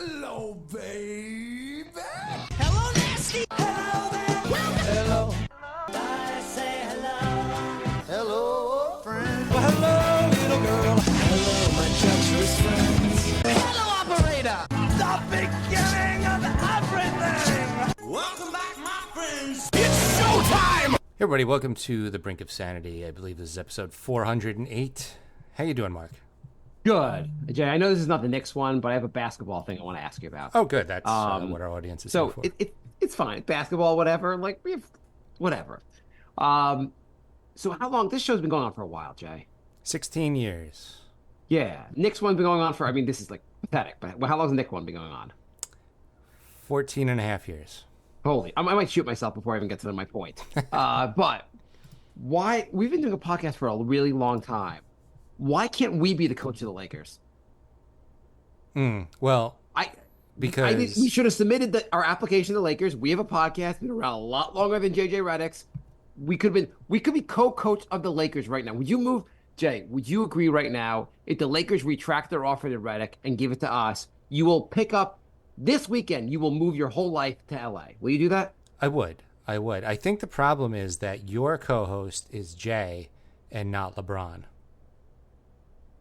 Hello, baby. Hello, nasty. Hello, baby. Hello. I say hello. Hello, friend. Well, hello, little girl. Hello, my treacherous friends. Hello, operator. The beginning of everything. Welcome back, my friends. It's showtime. Hey everybody, welcome to The Brink of Sanity. I believe this is episode 408. How you doing, Mark? Good. Jay, I know this is not the Knicks one, but I have a basketball thing I want to ask you about. Oh, good. That's what our audience is So for. it's fine. Basketball, whatever. Like, we have whatever. So how long? This show's been going on for a while, Jay. 16 years. Yeah. Knicks one's been going on for, I mean, this is like pathetic, but how long's the Knicks one been going on? 14 and a half years. Holy, I might shoot myself before I even get to my point. But why? We've been doing a podcast for a really long time. Why can't we be the coach of the Lakers? Well, I because think we should have submitted our application to the Lakers. We have a podcast, been around a lot longer than JJ Redick's. We could be co-coach of the Lakers right now. Would you move, Jay? Would you agree right now if the Lakers retract their offer to Redick and give it to us? You will pick up this weekend. You will move your whole life to LA. Will you do that? I would. I think the problem is that your co-host is Jay and not LeBron.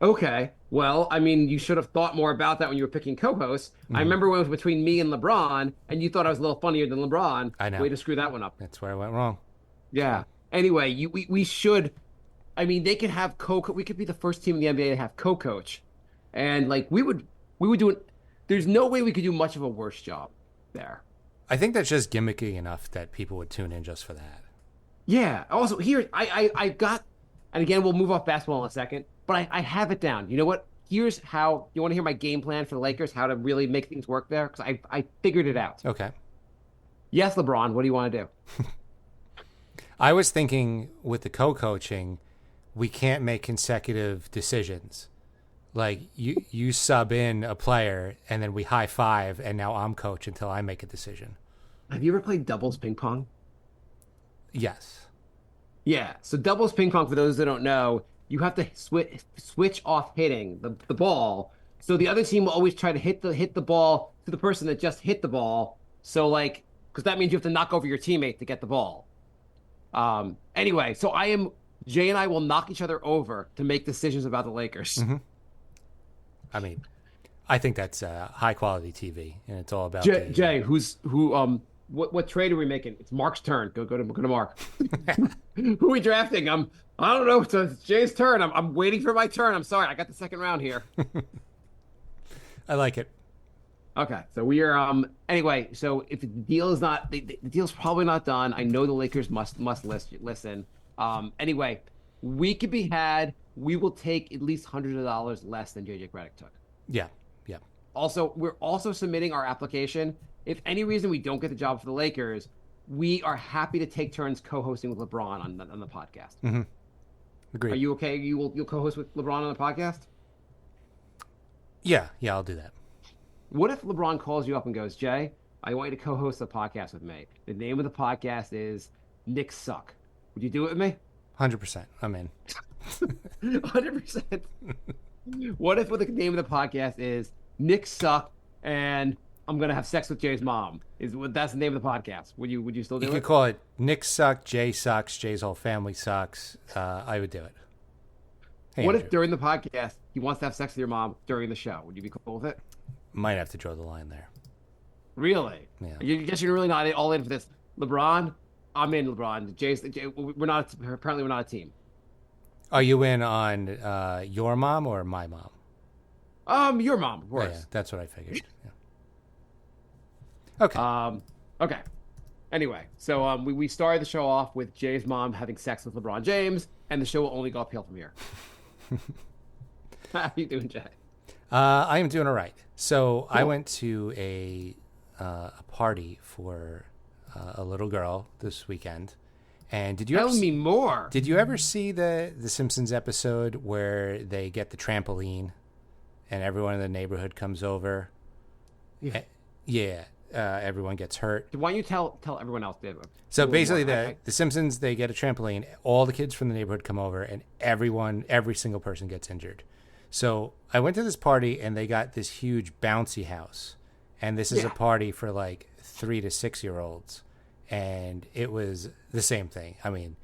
Okay. Well, I mean, you should have thought more about that when you were picking co-hosts. I remember when it was between me and LeBron, and you thought I was a little funnier than LeBron. I know. Way to screw that one up. That's where I went wrong. Yeah. Anyway, we should. I mean, they could have we could be the first team in the NBA to have co-coach, and like we would do it. There's no way we could do much of a worse job there. I think that's just gimmicky enough that people would tune in just for that. Yeah. Also, here I got, and again we'll move off basketball in a second, but I have it down. You know what? Here's how. You want to hear my game plan for the Lakers? How to really make things work there? Because I figured it out. Okay. Yes, LeBron. What do you want to do? I was thinking with the co-coaching, we can't make consecutive decisions. Like you sub in a player and then we high five and now I'm coach until I make a decision. Have you ever played doubles ping pong? Yes. Yeah. So doubles ping pong, for those that don't know, you have to switch off hitting the ball. So the other team will always try to hit the ball to the person that just hit the ball. So like, because that means you have to knock over your teammate to get the ball. Anyway, so Jay and I will knock each other over to make decisions about the Lakers. Mm-hmm. I mean, I think that's high quality TV, and it's all about Jay. What trade are we making? It's Mark's turn. Go to Mark. Who are we drafting? I don't know. It's Jay's turn. I'm waiting for my turn. I'm sorry. I got the second round here. I like it. Okay, so we are anyway. So if the deal is not the deal's probably not done. I know the Lakers must listen. Anyway, we could be had. We will take at least hundreds of dollars less than JJ Redick took. Yeah. Also, we're also submitting our application. If any reason we don't get the job for the Lakers, we are happy to take turns co-hosting with LeBron on the podcast. Mm-hmm. Agreed. Are you okay? You'll co-host with LeBron on the podcast? Yeah, I'll do that. What if LeBron calls you up and goes, Jay, I want you to co-host a podcast with me. The name of the podcast is Knicks Suck. Would you do it with me? 100%. I'm in. 100%. What if the name of the podcast is Knicks Suck and I'm gonna have sex with Jay's mom? That's the name of the podcast? Would you still do it? You could call it Knicks Suck, Jay Sucks, Jay's whole family sucks. I would do it. Hey, what Andrew. if during the podcast he wants to have sex with your mom during the show? Would you be cool with it? Might have to draw the line there. Really? Yeah. You guess you're really not all in for this. LeBron, I'm in. LeBron, we're not. Apparently, we're not a team. Are you in on your mom or my mom? Your mom, of course. Yeah, that's what I figured. Yeah. Okay. Okay. Anyway, so we started the show off with Jay's mom having sex with LeBron James, and the show will only go uphill from here. How are you doing, Jay? I am doing all right. So cool. I went to a party for a little girl this weekend. And tell me more? Did you ever see the Simpsons episode where they get the trampoline and everyone in the neighborhood comes over? Yeah. Everyone gets hurt. Why don't you tell everyone else? So basically, the Simpsons, they get a trampoline. All the kids from the neighborhood come over, and every single person gets injured. So I went to this party, and they got this huge bouncy house, and this is Yeah. a party for like 3 to 6 year olds, and it was the same thing. I mean,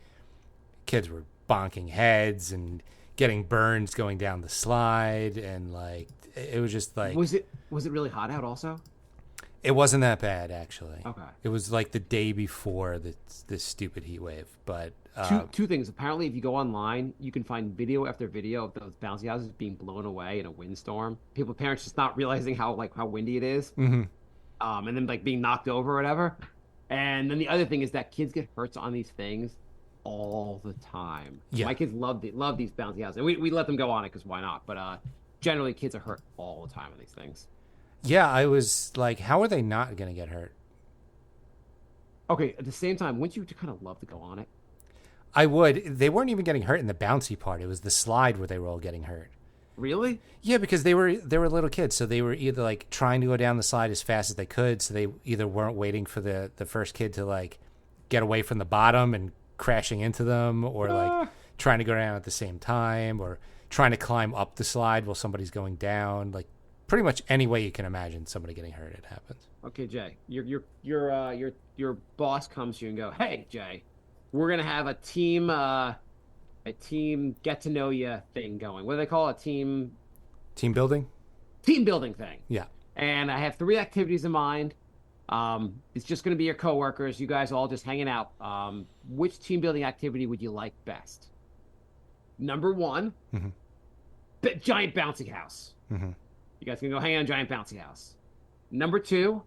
kids were bonking heads and getting burns going down the slide, and like it was just like Was it really hot out also? it wasn't that bad actually. Okay. It was like the day before this stupid heat wave, but Two things. Apparently, if you go online, you can find video after video of those bouncy houses being blown away in a windstorm. Parents just not realizing how windy it is, and then like being knocked over or whatever. And then the other thing is that kids get hurt on these things all the time. Yeah. My kids love these bouncy houses, and we let them go on it because why not? But generally, kids are hurt all the time on these things. yeah, I was like, how are they not gonna get hurt? Okay, at the same time, wouldn't you kind of love to go on it? I would. They weren't even getting hurt in the bouncy part. It was the slide where they were all getting hurt. Really? Yeah, because they were little kids, so they were either like trying to go down the slide as fast as they could, so they either weren't waiting for the first kid to like get away from the bottom and crashing into them, or like trying to go down at the same time, or trying to climb up the slide while somebody's going down. Like pretty much any way you can imagine somebody getting hurt, it happens. Okay, Jay, your boss comes to you and go, "Hey, Jay, we're gonna have a team get to know you thing going. What do they call it? Team building? Team building thing. Yeah. And I have 3 activities in mind. It's just gonna be your coworkers. You guys all just hanging out. Which team building activity would you like best? Number 1, giant bouncy house. Mm-hmm. You guys can go hang out in a giant bouncy house. Number 2,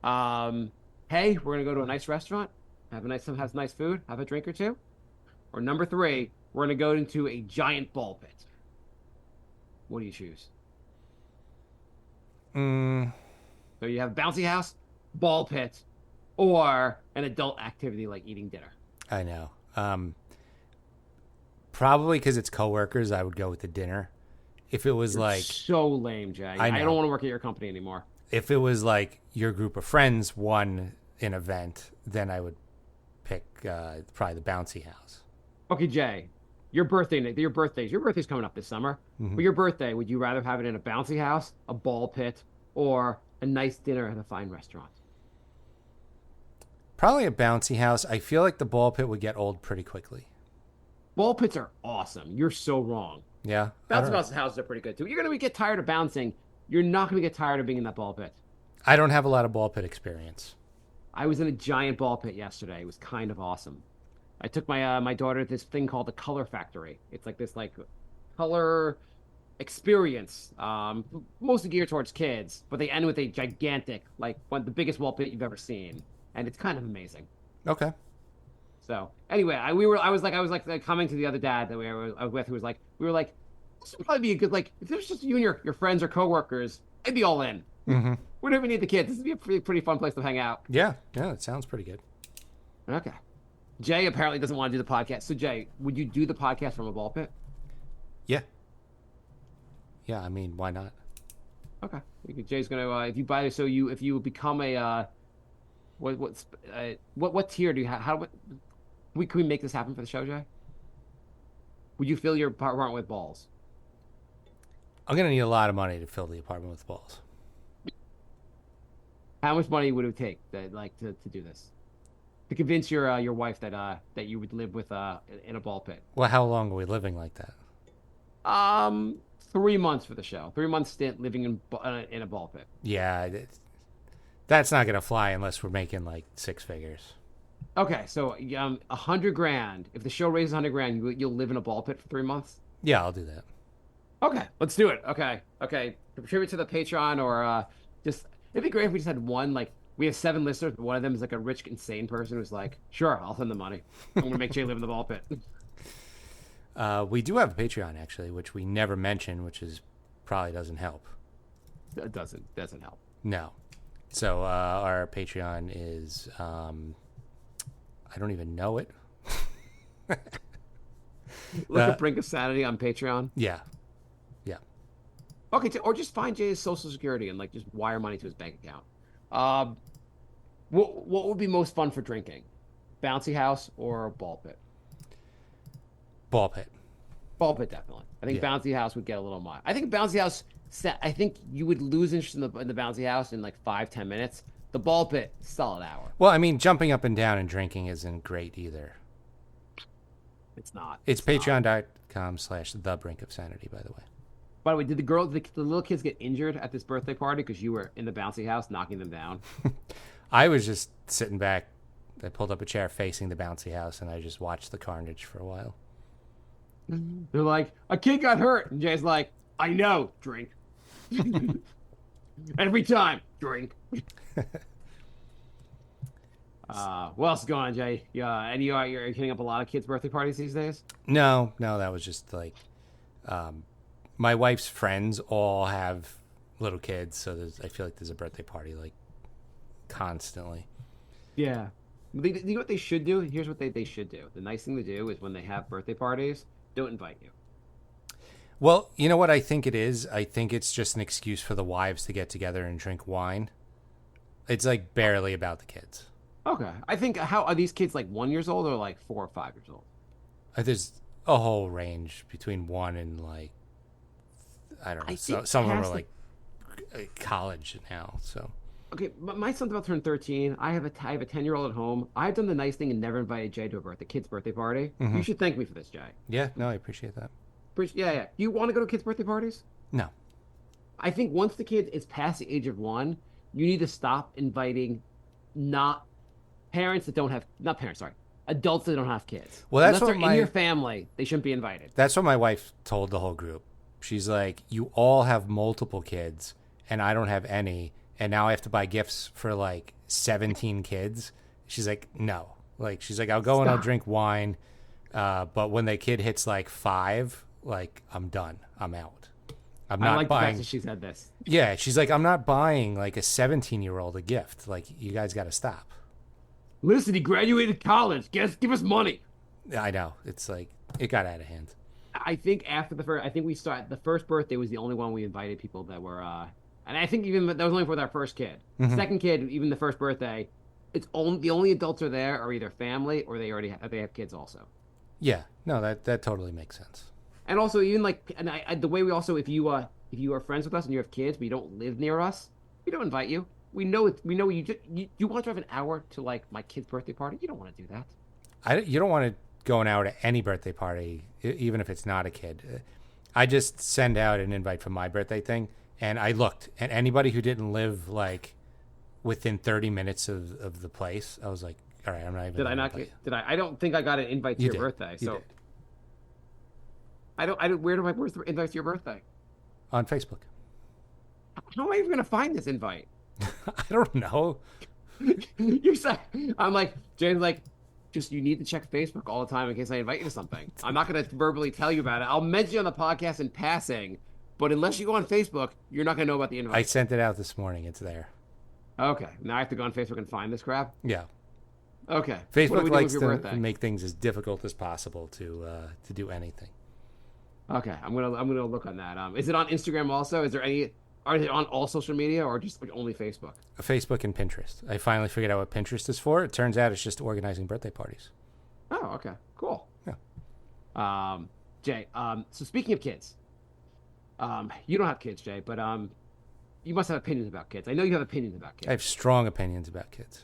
hey, we're gonna go to a nice restaurant, have nice food, have a drink or two. Or number 3, we're gonna go into a giant ball pit. What do you choose? So you have a bouncy house, ball pit, or an adult activity like eating dinner. I know. Probably because it's coworkers, I would go with the dinner. If it was like So lame, Jay. I know. I don't want to work at your company anymore. if it was like your group of friends won an event, then I would pick probably the bouncy house. Okay, Jay, your birthday's coming up this summer. Mm-hmm. For your birthday, would you rather have it in a bouncy house, a ball pit, or a nice dinner at a fine restaurant? Probably a bouncy house. I feel like the ball pit would get old pretty quickly. Ball pits are awesome. You're so wrong. Yeah. I Bouncy don't know. houses are pretty good too. You're gonna get tired of bouncing. You're not gonna get tired of being in that ball pit. I don't have a lot of ball pit experience. I was in a giant ball pit yesterday. It was kind of awesome. I took my my daughter to this thing called the Color Factory. It's like this color experience, mostly geared towards kids, but they end with a gigantic, the biggest ball pit you've ever seen, and it's kind of amazing. Okay. So anyway, I was commenting to the other dad that I was with, who was like, we were like, this would probably be a good, if there's just you and your friends or coworkers, I'd be all in. Mm-hmm. We don't even need the kids. This would be a pretty fun place to hang out. Yeah. Yeah. It sounds pretty good. Okay. Jay apparently doesn't want to do the podcast. So Jay, would you do the podcast from a ball pit? Yeah. Yeah. I mean, why not? Okay. Jay's gonna if you become a what tier do you have? Can we make this happen for the show, Jay? Would you fill your apartment with balls? I'm gonna need a lot of money to fill the apartment with balls. How much money would it take to do this? To convince your wife that you would live with in a ball pit? Well, how long are we living like that? 3 months for the show. 3 months stint living in a ball pit. Yeah. That's not gonna fly unless we're making like 6 figures. Okay, so $100,000. If the show raises $100,000, you'll live in a ball pit for 3 months. Yeah, I'll do that. Okay, let's do it. Okay. Contribute to the Patreon, or it'd be great if we just had one. We have 7 listeners, but one of them is like a rich, insane person who's like, "Sure, I'll send the money. I'm gonna make Jay live in the ball pit." We do have a Patreon actually, which we never mention, which is probably doesn't help. That doesn't help. No. So our Patreon is I don't even know it. Look at Brink of Sanity on Patreon. Yeah. Yeah. Okay, or just find Jay's social security and just wire money to his bank account. What would be most fun for drinking? Bouncy house or a ball pit? Ball pit. Ball pit, definitely. I think Yeah. bouncy house would get a little much. I think bouncy house I think you would lose interest in the bouncy house in like 5-10 minutes. The ball pit, solid hour. Well, I mean, jumping up and down and drinking isn't great either. It's not. It's patreon.com/thebrinkofsanity, by the way. By the way, did the little kids get injured at this birthday party because you were in the bouncy house knocking them down? I was just sitting back. I pulled up a chair facing the bouncy house, and I just watched the carnage for a while. They're like, a kid got hurt. And Jay's like, I know, drink. Every time, drink. What else is going on, Jay? Yeah, and you're hitting up a lot of kids' birthday parties these days? No, that was just like... my wife's friends all have little kids, so I feel like there's a birthday party like constantly. Yeah. You know what they should do? Here's what they should do. The nice thing to do is when they have birthday parties, don't invite you. Well, you know what I think it is? I think it's just an excuse for the wives to get together and drink wine. It's like barely about the kids. Okay. I think, how are these kids like 1 year old or like 4 or 5 years old? There's a whole range between 1 and like, I don't know. Some of them are like college now. So okay, my son's about to turn 13. I have a 10-year-old at home. I've done the nice thing and never invited Jay to a kid's birthday party. Mm-hmm. You should thank me for this, Jay. Yeah, no, I appreciate that. Yeah. Do you want to go to kids' birthday parties? No. I think once the kid is past the age of 1, you need to stop inviting adults that don't have kids. Well, that's unless what they're in your family, they shouldn't be invited. That's what my wife told the whole group. She's like, you all have multiple kids, and I don't have any, and now I have to buy gifts for like 17 kids. She's like, no. Like, she's like, I'll go and I'll drink wine, but when the kid hits like 5, like, I'm done. I'm out. I'm not I like buying. the fact that she said this. Yeah, she's like, I'm not buying like a 17-year-old a gift. Like, you guys got to stop. Listen, he graduated college. Give us money. I know. It's like, it got out of hand. I think after the first birthday was the only one we invited people that were, and I think even that was only for our first kid. Mm-hmm. Second kid, even the first birthday, the only adults are there are either family or they have kids also. Yeah, no, that totally makes sense. And also even like, and the way we also, if you are friends with us and you have kids but you don't live near us, we don't invite you. We know you want to drive an hour to like my kid's birthday party. You don't want to do that. You don't want to go an hour to any birthday party, even if it's not a kid. I just send out an invite for my birthday thing, and I looked, and anybody who didn't live like within 30 minutes of the place, I was like, all right, I'm not even. I don't think I got an invite to your birthday. So did. I don't. Where's the invite to your birthday? On Facebook. How am I even going to find this invite? I don't know. You said, I'm like, Jane's like, you need to check Facebook all the time in case I invite you to something. I'm not going to verbally tell you about it. I'll mention you on the podcast in passing, but unless you go on Facebook, you're not going to know about the invite. I sent it out this morning. It's there. Okay. Now I have to go on Facebook and find this crap? Yeah. Okay. Facebook likes to make things as difficult as possible to do anything. Okay. I'm gonna look on that. Is it on Instagram also? Are they on all social media or just like only Facebook? Facebook and Pinterest. I finally figured out what Pinterest is for. It turns out it's just organizing birthday parties. Oh, okay. Cool. Yeah. Jay, so speaking of kids, you don't have kids, Jay, but you must have opinions about kids. I know you have opinions about kids. I have strong opinions about kids.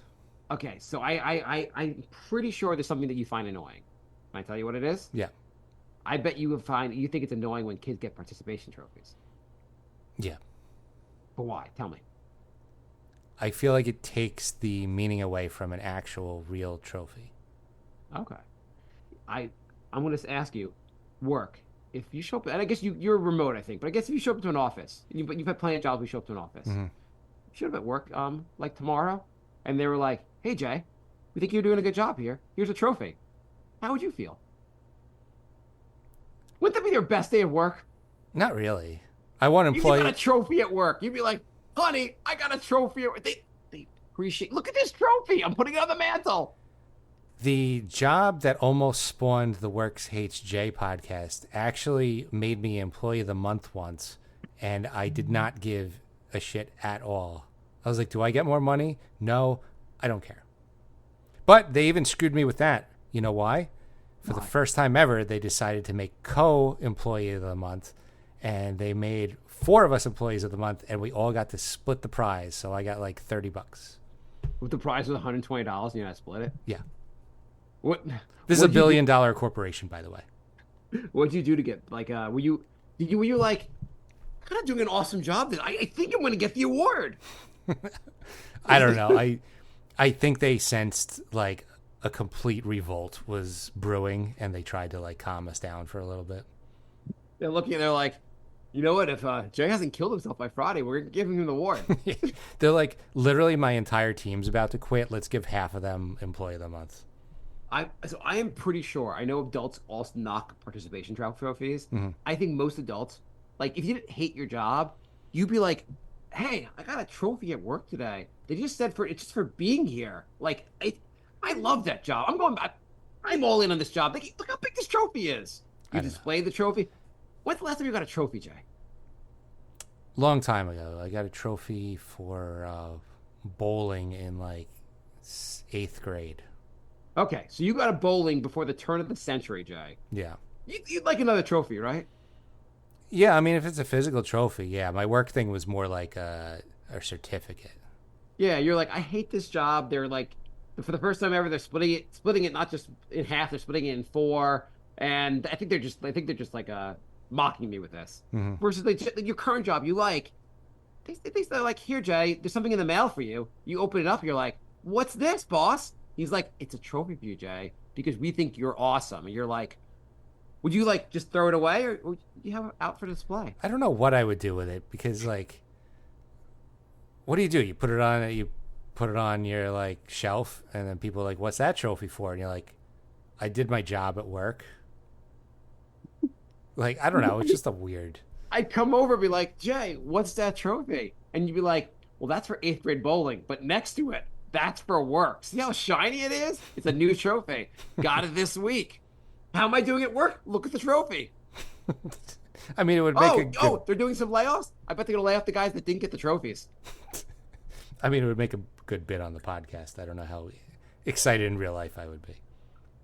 Okay, so I'm pretty sure there's something that you find annoying. Can I tell you what it is? Yeah. I bet you think it's annoying when kids get participation trophies. Yeah. But why? Tell me. I feel like it takes the meaning away from an actual real trophy. Okay. I'm going to ask you, work. If you show up, and I guess you're remote, I think, but I guess if you show up to an office, but you've had plenty of jobs, we show up to an office. Mm-hmm. You showed up at work, like tomorrow, and they were like, "Hey, Jay, we think you're doing a good job here. Here's a trophy." How would you feel? Wouldn't that be your best day of work? Not really. I want to employ. You got a trophy at work. You'd be like, "Honey, I got a trophy." They appreciate. Look at this trophy. I'm putting it on the mantle. The job that almost spawned the Works Hates Jay podcast actually made me Employee of the Month once, and I did not give a shit at all. I was like, do I get more money? No, I don't care. But they even screwed me with that. You know why? For the first time ever, they decided to make co-Employee of the Month, and they made 4 of us employees of the month, and we all got to split the prize. So I like $30. With the prize was $120, and you had to split it. Yeah. What? This is a $1 billion corporation, by the way. What'd you do to get like? Were you like, kind of doing an awesome job? I think I'm going to get the award. I don't know. I think they sensed like a complete revolt was brewing, and they tried to like calm us down for a little bit. They're looking and they're like, you know what? If Jay hasn't killed himself by Friday, we're giving him the award. They're like, literally, my entire team's about to quit. Let's give half of them employee of the month. I am pretty sure. I know adults also knock participation trophies. Mm-hmm. I think most adults, like, if you didn't hate your job, you'd be like, hey, I got a trophy at work today. They just said it's just for being here. Like, I love that job. I'm all in on this job. Look how big this trophy is. You display the trophy. When's the last time you got a trophy, Jay? Long time ago. I got a trophy for bowling in like 8th grade. Okay, so you got a bowling before the turn of the century, Jay. Yeah. You'd like another trophy, right? Yeah, I mean, if it's a physical trophy, yeah. My work thing was more like a certificate. Yeah, you're like, I hate this job. They're like, for the first time ever, they're splitting it not just in half, they're splitting it in 4, and I think they're just like mocking me with this. Mm-hmm. Versus your current job, you like, they're like, here, Jay, there's something in the mail for you. You open it up, you're like, what's this, boss? He's like, it's a trophy for you, Jay, because we think you're awesome. And you're like, would you like just throw it away, or would you have it out for display? I don't know what I would do with it, because like, what do? You put it on your like shelf, and then people are like, what's that trophy for? And you're like, I did my job at work. Like, I don't know. It's just a weird. I'd come over and be like, Jay, what's that trophy? And you'd be like, well, that's for 8th grade bowling, but next to it, that's for work. See how shiny it is? It's a new trophy. Got it this week. How am I doing at work? Look at the trophy. I mean, it would make they're doing some layoffs? I bet they're going to lay off the guys that didn't get the trophies. I mean, it would make a good bit on the podcast. I don't know how excited in real life I would be.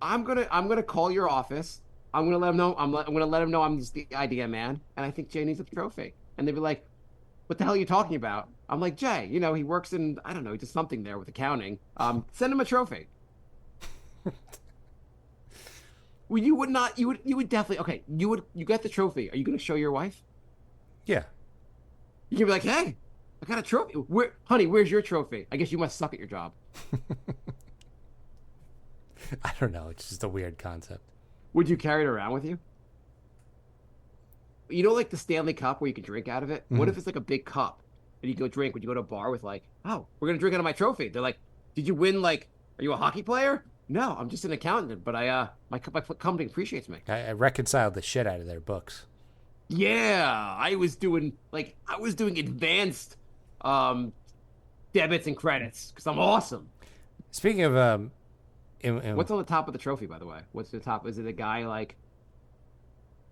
I'm gonna call your office. I'm gonna let them know. I'm gonna let them know I'm just the idea man, and I think Jay needs a trophy. And they'd be like, "What the hell are you talking about?" I'm like, Jay, he works in, I don't know, he does something there with accounting. Send him a trophy. Well, you would not. You would definitely. Okay, you get the trophy. Are you gonna show your wife? Yeah. You can be like, hey, I got a trophy. Honey, where's your trophy? I guess you must suck at your job. I don't know. It's just a weird concept. Would you carry it around with you? You know, like the Stanley Cup where you can drink out of it? Mm-hmm. What if it's like a big cup and you go drink? Would you go to a bar with like, oh, we're going to drink out of my trophy? They're like, did you win? Like, are you a hockey player? No, I'm just an accountant, but my company appreciates me. I reconciled the shit out of their books. Yeah, I was doing advanced debits and credits because I'm awesome. Speaking of what's on the top of the trophy, by the way? What's the top? Is it a guy like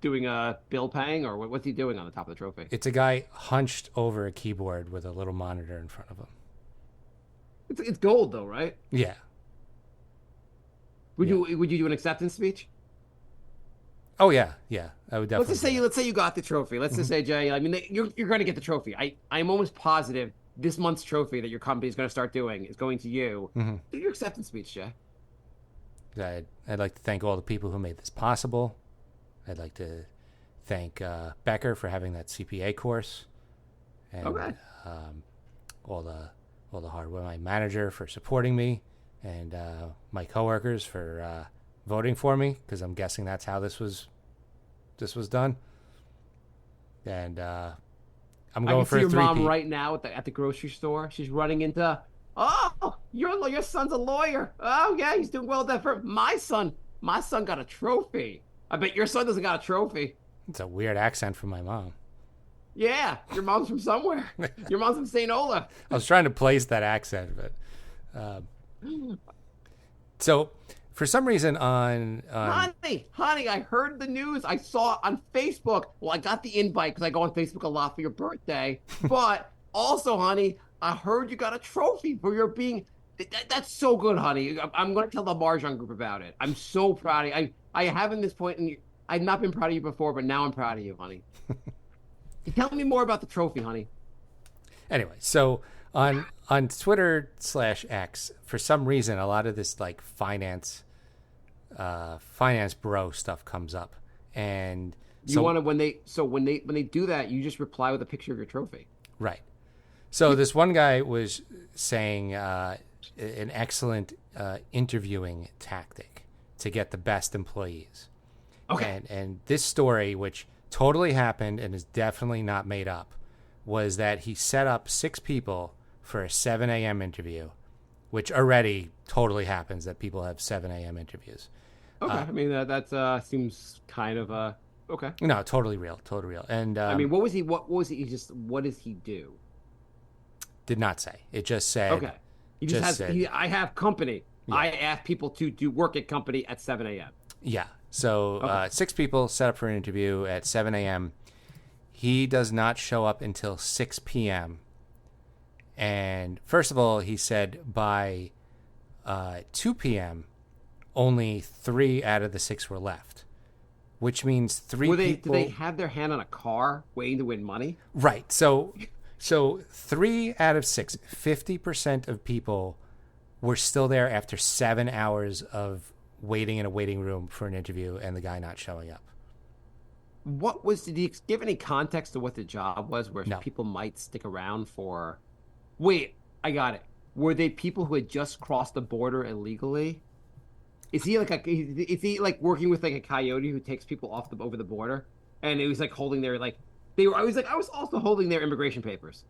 doing a bill paying, or what's he doing on the top of the trophy? It's a guy hunched over a keyboard with a little monitor in front of him. It's gold though, right? Yeah. Would you do an acceptance speech? Oh yeah. I would definitely. Let's say you got the trophy. Let's just say, Jay, I mean, you're going to get the trophy. I'm almost positive this month's trophy that your company is going to start doing is going to you. Mm-hmm. Do your acceptance speech, Jay. I'd like to thank all the people who made this possible. I'd like to thank Becker for having that CPA course, and all the hard work. My manager for supporting me, and my coworkers for voting for me, because I'm guessing that's how this was done. And I'm going for a 3-peat. I can see your mom right now at the grocery store. She's running into, oh, your son's a lawyer. Oh yeah, he's doing well at that firm. My son got a trophy. I bet your son doesn't got a trophy. It's a weird accent from my mom. Yeah, your mom's from somewhere. Your mom's from St. Olaf. I was trying to place that accent, but so for some reason on honey, I heard the news. I saw on Facebook. Well, I got the invite because I go on Facebook a lot for your birthday. But also, honey, I heard you got a trophy for your being. That's so good, honey. I'm going to tell the Marjan group about it. I'm so proud of you. I haven't this point, and I've not been proud of you before, but now I'm proud of you, honey. Tell me more about the trophy, honey. Anyway, so on Twitter/X, for some reason, a lot of this like finance bro stuff comes up, and You want to when they do that, you just reply with a picture of your trophy. right. So this one guy was saying an excellent interviewing tactic to get the best employees. Okay. And this story, which totally happened and is definitely not made up, was that he set up 6 people for a 7 a.m. interview, which already totally happens that people have 7 a.m. interviews. Okay. I mean, that seems kind of okay. No, totally real. And I mean, what was he? What does he do? did not say. It just said. Okay. He just has. said, I have company. Yeah. I ask people to do work at company at 7 a.m. Yeah. So 6 people set up for an interview at 7 a.m. He does not show up until 6 p.m. And first of all, he said by 2 p.m., only 3 out of the 6 were left, which means 3 people. Did they have their hand on a car waiting to win money? Right. So 3 out of 6, 50% of people were still there after 7 hours of waiting in a waiting room for an interview and the guy not showing up. Did he give any context to what the job was where No. people might stick around for? Wait, I got it. Were they people who had just crossed the border illegally? Is he like working with like a coyote who takes people over the border? And it was like holding their I was also holding their immigration papers.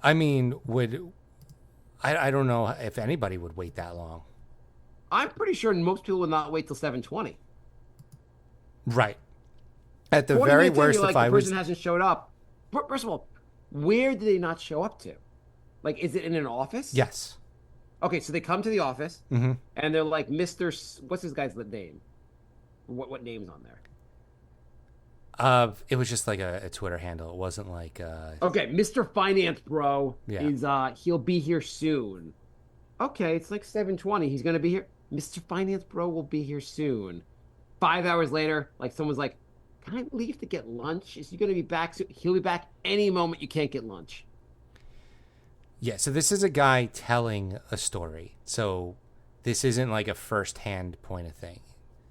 I mean, I don't know if anybody would wait that long. I'm pretty sure most people would not wait till 7:20. Right. At the 40 very minutes in, worst, you're if like, I the was person hasn't showed up. First of all, where did they not show up to? Like, is it in an office? yes, Okay, so they come to the office and they're like, what's this guy's name? What name's on there? it was just like a Twitter handle. It wasn't like Okay, Mr. Finance Bro Yeah. is he'll be here soon. Okay, it's like 7:20. He's gonna be here. Mr. Finance Bro will be here soon. 5 hours later, like someone's like, "Can I leave to get lunch? Is he gonna be back soon?" He'll be back any moment. You can't get lunch. yeah. So this is a guy telling a story. So this isn't like a first-hand point of thing.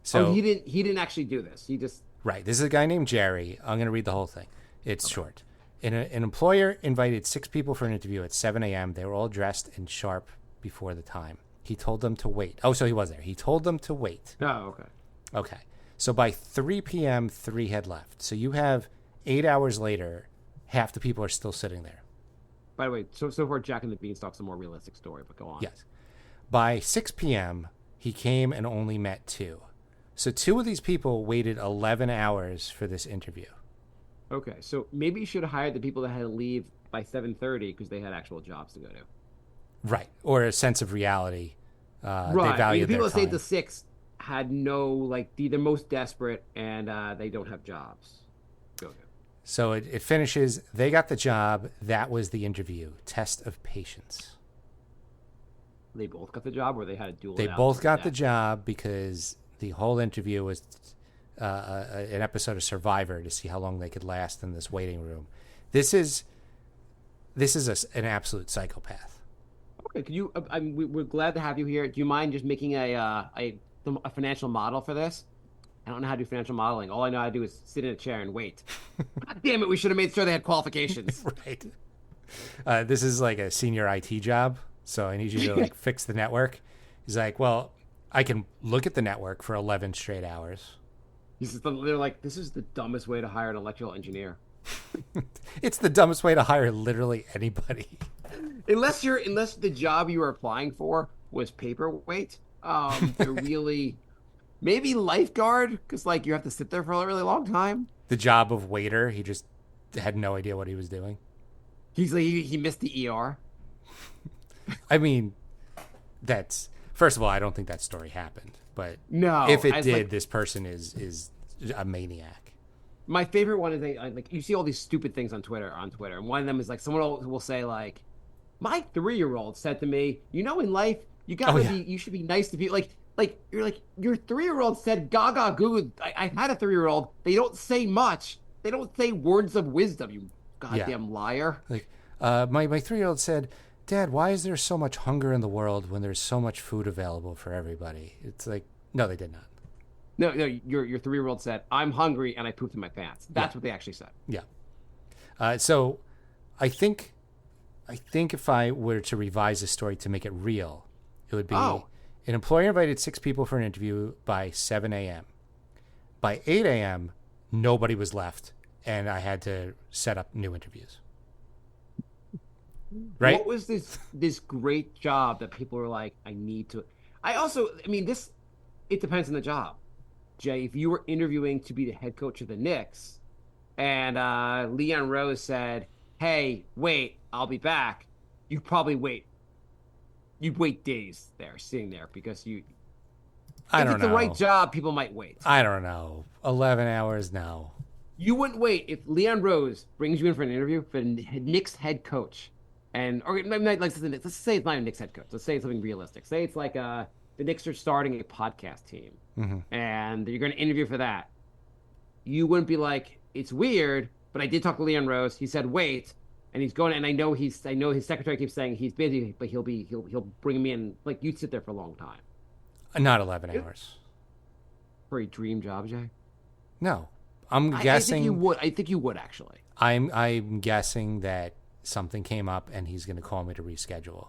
So He didn't actually do this. He just right. This is a guy named Jerry. I'm going to read the whole thing. It's short. An employer invited 6 people for an interview at 7 a.m. They were all dressed and sharp before the time. He told them to wait. Oh, so he was there. He told them to wait. Oh, okay. Okay. So by 3 p.m., 3 had left. So you have 8 hours later, half the people are still sitting there. By the way, so far Jack and the Beanstalk's a more realistic story, but go on. Yes. By 6 p.m., he came and only met 2. So 2 of these people waited 11 hours for this interview. Okay, so maybe you should have hired the people that had to leave by 7:30 because they had actual jobs to go to. Right. Or a sense of reality. They Right. value The people their that stayed time. to 6 had no, like, they're most desperate and they don't have jobs. Go to. So it finishes. They got the job. That was the interview. Test of patience. They both got the job, or they had to duel They it out both to got death? the job because the whole interview was an episode of Survivor to see how long they could last in this waiting room. This is an absolute psychopath. Okay, could you? We're glad to have you here. Do you mind just making a financial model for this? I don't know how to do financial modeling. All I know how to do is sit in a chair and wait. God damn it! We should have made sure they had qualifications. Right. This is like a senior IT job, so I need you to like fix the network. He's like, well, I can look at the network for 11 straight hours. They're like, this is the dumbest way to hire an electrical engineer. It's the dumbest way to hire literally anybody. Unless the job you were applying for was paperweight, they're really maybe lifeguard because like you have to sit there for a really long time. The job of waiter, he just had no idea what he was doing. He's like he missed the ER. I mean, that's first of all, I don't think that story happened, but No, if it as, did, like- this person is a maniac. My favorite one is like you see all these stupid things on Twitter, and one of them is like someone will say like, my 3-year-old said to me, you know, in life you gotta you should be nice to people. Like you're like your 3-year-old said Gaga Goo. I had a 3-year-old. They don't say much. they don't say words of wisdom. You goddamn liar. Like, my 3-year-old said, "Dad, why is there so much hunger in the world when there's so much food available for everybody?" It's like, no, they did not. No, your 3-year-old said, "I'm hungry and I pooped in my pants." That's what they actually said. Yeah. So I think if I were to revise the story to make it real, it would be an employer invited 6 people for an interview by 7 a.m. By 8 a.m., nobody was left, and I had to set up new interviews. Right? What was this great job that people were like, I need to... I mean, it depends on the job. Jay, if you were interviewing to be the head coach of the Knicks, and Leon Rose said, "Hey, wait, I'll be back," you'd probably wait. You'd wait days there, sitting there, because I don't know. If it's the right job, people might wait. I don't know. 11 hours, no. You wouldn't wait if Leon Rose brings you in for an interview for the Knicks head coach, let's say it's not a Knicks head coach. Let's say it's something realistic. Say it's like the Knicks are starting a podcast team, and you're going to interview for that. You wouldn't be like, "It's weird, but I did talk to Leon Rose. He said wait, and he's going. And I know his secretary keeps saying he's busy, but he'll bring me in." Like, you'd sit there for a long time. Not 11 hours. For a dream job, Jay? No. I'm guessing... I think you would, actually. I'm guessing that something came up and he's going to call me to reschedule.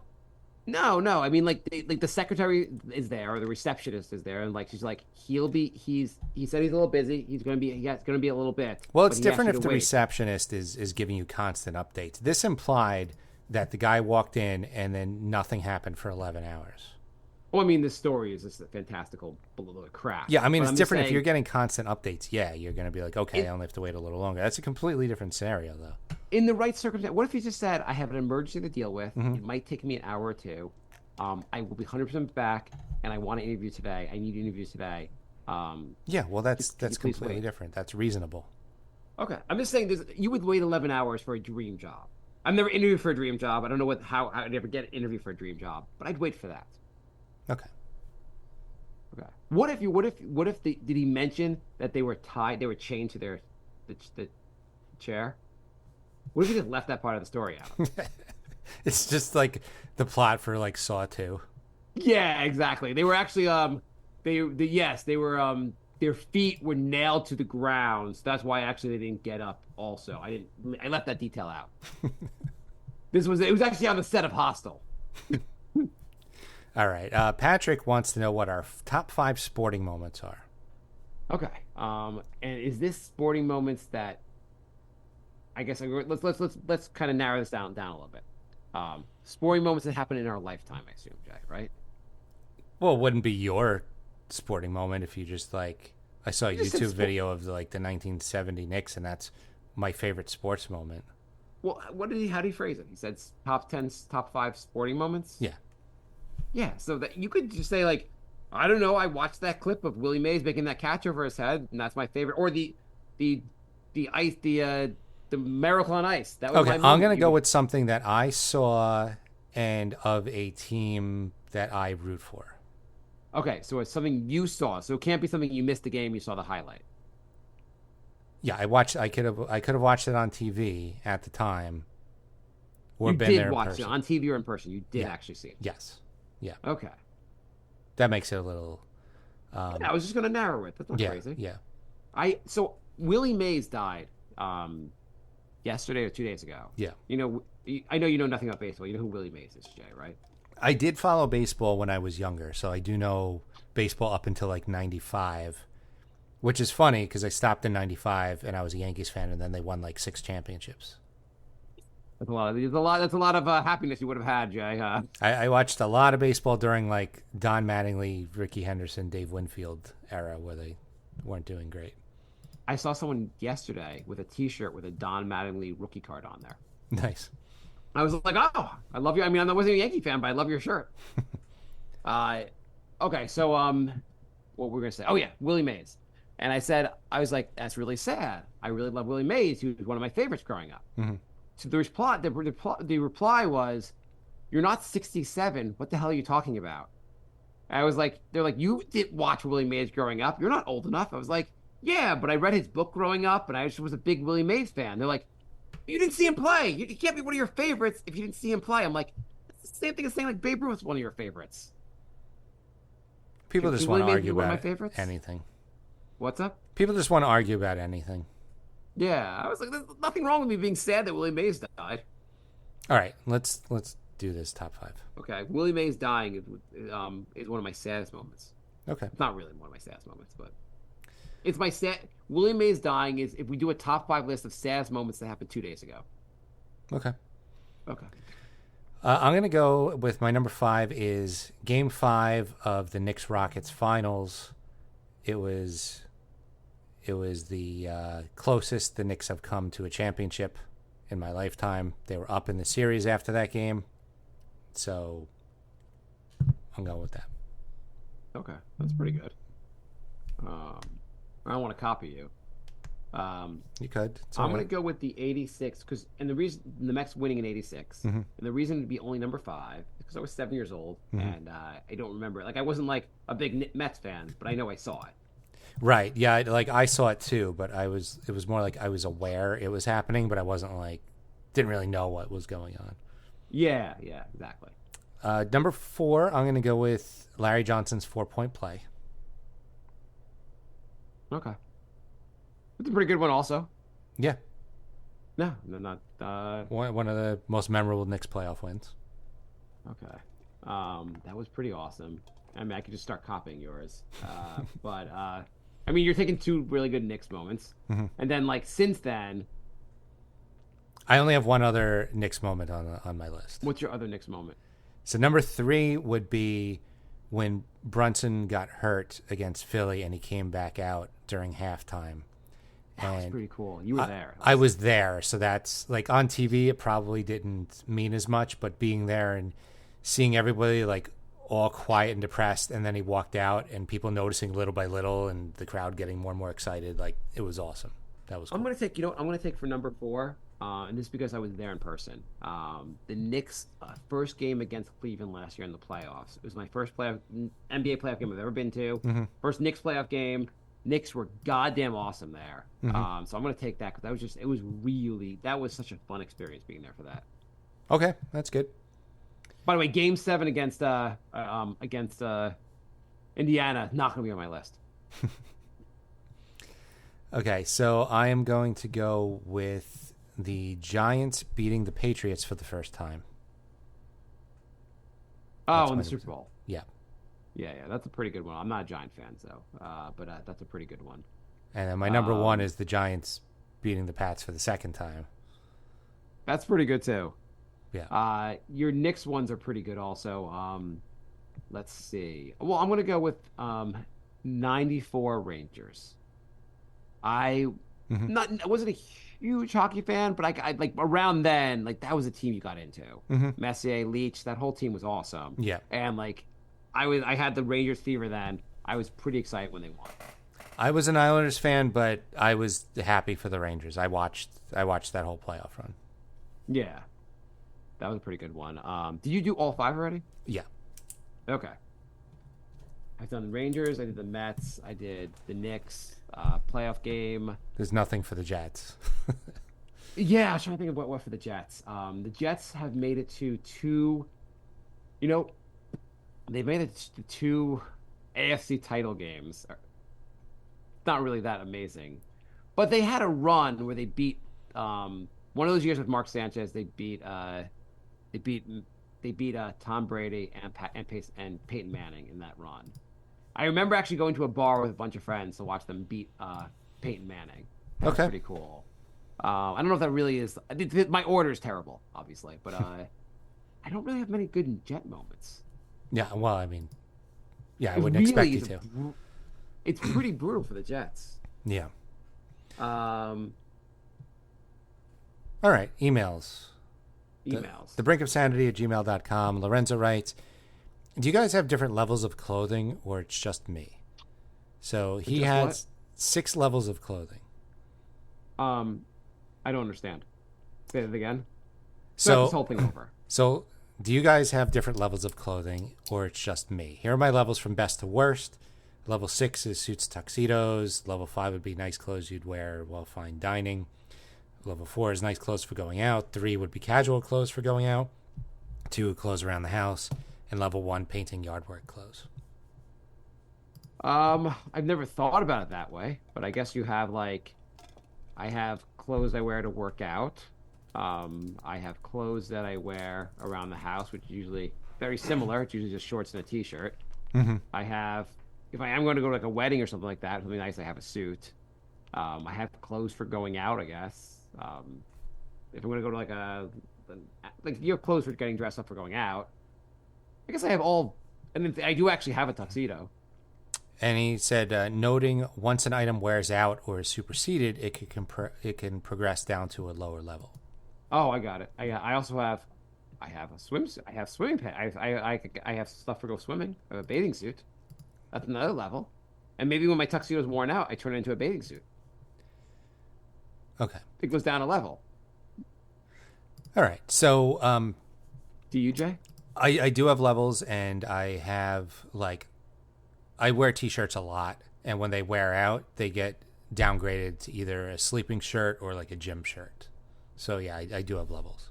No. I mean, like the secretary is there, or the receptionist is there, and like she's like, he said he's a little busy. He's going to be a little bit. Well, it's different if the receptionist is giving you constant updates. This implied that the guy walked in and then nothing happened for 11 hours. Well, I mean, this story is just a fantastical load of crap. Yeah, I mean, but it's different if you're getting constant updates. Yeah, you're going to be like, okay, I only have to wait a little longer. That's a completely different scenario, though. In the right circumstance, what if you just said, "I have an emergency to deal with. It might take me an hour or two. I will be 100% back, and I want to interview today. I need to interview today." Yeah, well, that's completely different. That's reasonable. Okay, I'm just saying, you would wait 11 hours for a dream job. I've never interviewed for a dream job. I don't know how I'd ever get an interview for a dream job, but I'd wait for that. Okay. What if did he mention that they were tied? They were chained to the chair. What if he just left that part of the story out? It's just like the plot for like Saw 2. Yeah, exactly. They were actually they were their feet were nailed to the ground. So that's why actually they didn't get up. Also, I left that detail out. It was actually on the set of Hostel. All right. Patrick wants to know what our top 5 sporting moments are. Okay. And is this sporting moments that? I guess let's kind of narrow this down a little bit. Sporting moments that happen in our lifetime, I assume, Jay, right? Well, it wouldn't be your sporting moment if you just like, I saw a YouTube video of like the 1970 Knicks, and that's my favorite sports moment. Well, how did he phrase it? He said top 5 sporting moments? Yeah. Yeah, so that you could just say, like, I don't know, I watched that clip of Willie Mays making that catch over his head, and that's my favorite. Or the Miracle on Ice. That was okay, my I'm going to go with something that I saw and of a team that I root for. Okay, so it's something you saw. So it can't be something you missed the game, you saw the highlight. Yeah, I could have watched it on TV at the time. Or you been did there in watch person. it on TV or in person. You did actually see it. Yes. Yeah. Okay. That makes it a little. I was just going to narrow it. That's not crazy. Yeah. So Willie Mays died yesterday or 2 days ago. Yeah. You know, I know you know nothing about baseball. You know who Willie Mays is, Jay, right? I did follow baseball when I was younger, so I do know baseball up until like 95, which is funny because I stopped in 95 and I was a Yankees fan, and then they won like 6 championships. That's a lot of happiness you would have had, Jay. I watched a lot of baseball during like Don Mattingly, Ricky Henderson, Dave Winfield era where they weren't doing great. I saw someone yesterday with a T-shirt with a Don Mattingly rookie card on there. Nice. I was like, oh, I love you. I mean, I wasn't a Yankee fan, but I love your shirt. Okay, so what were we gonna say? Oh yeah, Willie Mays. And I was like, that's really sad. I really love Willie Mays, who was one of my favorites growing up. Mm-hmm. So the reply was, "You're not 67. What the hell are you talking about?" And I was like, they're like, "You didn't watch Willie Mays growing up. You're not old enough." I was like, Yeah, but I read his book growing up, and I just was a big Willie Mays fan. They're like, you didn't see him play. You can't be one of your favorites if you didn't see him play. I'm like, it's the same thing as saying like Babe Ruth was one of your favorites. People Can just want to Willie Mays be argue one of my about favorites? anything. What's up? People just want to argue about anything. Yeah, I was like, there's nothing wrong with me being sad that Willie Mays died. All right, let's do this top 5. Okay, Willie Mays dying is one of my saddest moments. Okay. It's not really one of my saddest moments, but it's my sad. Willie Mays dying is if we do a top 5 list of saddest moments that happened 2 days ago. Okay. Okay. I'm going to go with my number 5 is Game 5 of the Knicks Rockets finals. It was the closest the Knicks have come to a championship in my lifetime. They were up in the series after that game, so I'm going with that. Okay, that's pretty good. I don't want to copy you. You could. I'm going to go with the 86 because, and the reason the Mets winning in 86, and the reason to be only number 5 is because I was 7 years old and I don't remember. Like I wasn't like a big Mets fan, but I know I saw it. Right. Yeah. Like I saw it too, but it was more like I was aware it was happening, but I wasn't like, didn't really know what was going on. Yeah, exactly. Number 4, I'm going to go with Larry Johnson's 4-point play. Okay. It's a pretty good one also. Yeah. No, not. One of the most memorable Knicks playoff wins. Okay. That was pretty awesome. I mean, I could just start copying yours. But, I mean, you're taking 2 really good Knicks moments. And then, like, since then, I only have one other Knicks moment on my list. what's your other Knicks moment? So number 3 would be when Brunson got hurt against Philly and he came back out during halftime. That was pretty cool. You were there. I was there, so that's like on TV. It probably didn't mean as much, but being there and seeing everybody like all quiet and depressed, and then he walked out, and people noticing little by little, and the crowd getting more and more excited. Like it was awesome. That was cool. I'm gonna take. I'm gonna take for number 4, and this is because I was there in person. The Knicks' first game against Cleveland last year in the playoffs. It was my first NBA playoff game I've ever been to. First Knicks playoff game. Knicks were goddamn awesome there. So I'm gonna take that because that was such a fun experience being there for that. Okay, that's good. By the way, Game 7 against Indiana not gonna be on my list. Okay, so I am going to go with the Giants beating the Patriots for the first time. Oh, in the Super Bowl. Yeah. Yeah, that's a pretty good one. I'm not a Giant fan, so, but that's a pretty good one. And then my number 1 is the Giants beating the Pats for the second time. That's pretty good too. Yeah. Your Knicks ones are pretty good also. Let's see. Well, I'm gonna go with 94 Rangers. I wasn't a huge hockey fan, but I like around then, like that was a team you got into. Messier, Leach, that whole team was awesome. Yeah. And like I had the Rangers fever then. I was pretty excited when they won. I was an Islanders fan, but I was happy for the Rangers. I watched that whole playoff run. Yeah. That was a pretty good one. Did you do all 5 already? Yeah. Okay. I've done the Rangers, I did the Mets, I did the Knicks, playoff game. There's nothing for the Jets. Yeah, I was trying to think of what for the Jets. The Jets have made it to 2, they've made it to 2 AFC title games. Not really that amazing. But they had a run where they beat one of those years with Mark Sanchez, they beat Tom Brady and Peyton Manning in that run. I remember actually going to a bar with a bunch of friends to watch them beat Peyton Manning. That was pretty cool. I don't know if that really is. My order is terrible, obviously, but I don't really have many good Jet moments. Yeah, well, I mean, I wouldn't expect you to. It's pretty brutal for the Jets. Yeah. All right, emails. The brinkofsanity@gmail.com. Lorenzo writes, do you guys have different levels of clothing, or it's just me? So he has 6 levels of clothing. I don't understand. Say that again. So this whole thing over. So do you guys have different levels of clothing, or it's just me? Here are my levels from best to worst. Level 6 is suits, tuxedos. Level 5 would be nice clothes you'd wear while fine dining. Level 4 is nice clothes for going out. 3 would be casual clothes for going out. 2, clothes around the house. And level 1, painting yard work clothes. I've never thought about it that way, but I guess you have like, I have clothes I wear to work out. I have clothes that I wear around the house, which is usually very similar. It's usually just shorts and a t-shirt. Mm-hmm. I have, if I am going to go to like a wedding or something like that, something nice, I have a suit. I have clothes for going out, I guess. If I'm going to go to like you have clothes for getting dressed up for going out. I guess I have all, and then I do actually have a tuxedo. And he said, noting once an item wears out or is superseded, it can progress down to a lower level. Oh, I got it. I also have, I have a swimsuit. I have swimming pants. I have stuff for go swimming. I have a bathing suit. That's another level. And maybe when my tuxedo is worn out, I turn it into a bathing suit. Okay. It goes down a level. All right. So, Do you, Jay? I do have levels, and I have like, I wear t-shirts a lot, and when they wear out, they get downgraded to either a sleeping shirt or like a gym shirt. So yeah, I do have levels.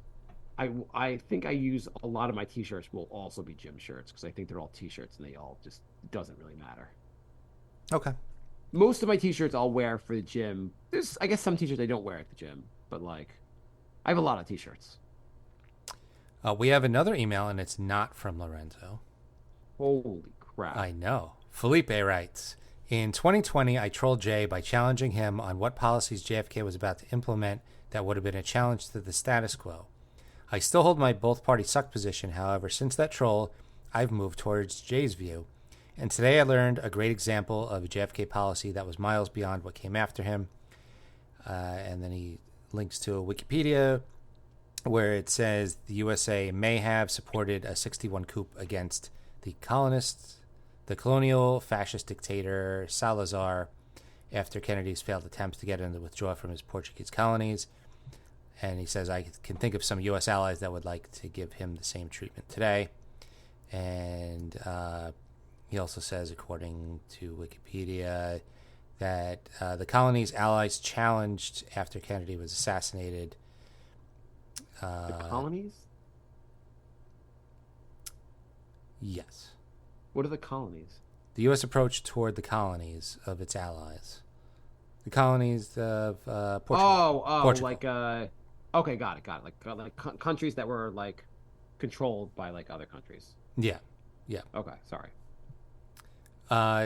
I think I use a lot of my t-shirts will also be gym shirts because I think they're all t-shirts and they all just doesn't really matter. Okay. Most of my t-shirts I'll wear for the gym. There's, I guess, some t-shirts I don't wear at the gym, but like, I have a lot of t-shirts. We have another email, and it's not from Lorenzo. Holy crap. I know. Felipe writes, in 2020, I trolled Jay by challenging him on what policies JFK was about to implement that would have been a challenge to the status quo. I still hold my both parties suck position. However, since that troll, I've moved towards Jay's view. And today I learned a great example of a JFK policy that was miles beyond what came after him. And then he links to a Wikipedia where it says the USA may have supported a 61 coup against the colonists, the colonial fascist dictator Salazar, after Kennedy's failed attempts to get him to withdraw from his Portuguese colonies. And he says, I can think of some U.S. allies that would like to give him the same treatment today. And he also says, according to Wikipedia, that the colonies' allies challenged after Kennedy was assassinated. The colonies? Yes. What are the colonies? The U.S. approach toward the colonies of its allies. The colonies of Portugal. Portugal. Like, okay, got it. Like countries that were, like, controlled by, like, other countries. Yeah. Okay, sorry.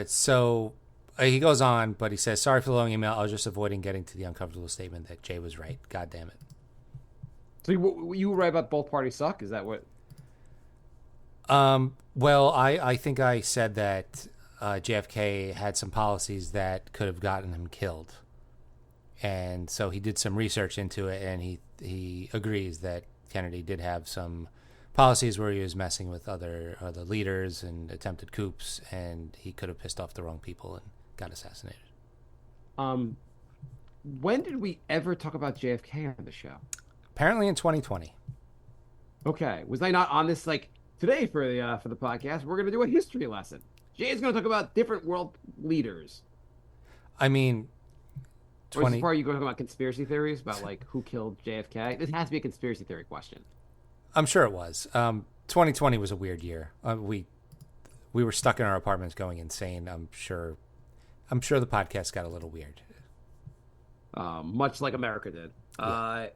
So he goes on, but he says, sorry for the long email. I was just avoiding getting to the uncomfortable statement that Jay was right. God damn it. So you were right about both parties suck? Is that what? Well, I think I said that JFK had some policies that could have gotten him killed. And so he did some research into it, and he agrees that Kennedy did have some policies where he was messing with other leaders and attempted coups, and he could have pissed off the wrong people and got assassinated. When did we ever talk about JFK on the show? Apparently in 2020. Okay, was I not on this like today for the podcast? We're gonna do a history lesson. Jay is gonna talk about different world leaders. I mean, Or as far are you going to talk about conspiracy theories about like who killed JFK? This has to be a conspiracy theory question. I'm sure it was. 2020 was a weird year. We were stuck in our apartments going insane. I'm sure the podcast got a little weird. Much like America did. Yeah.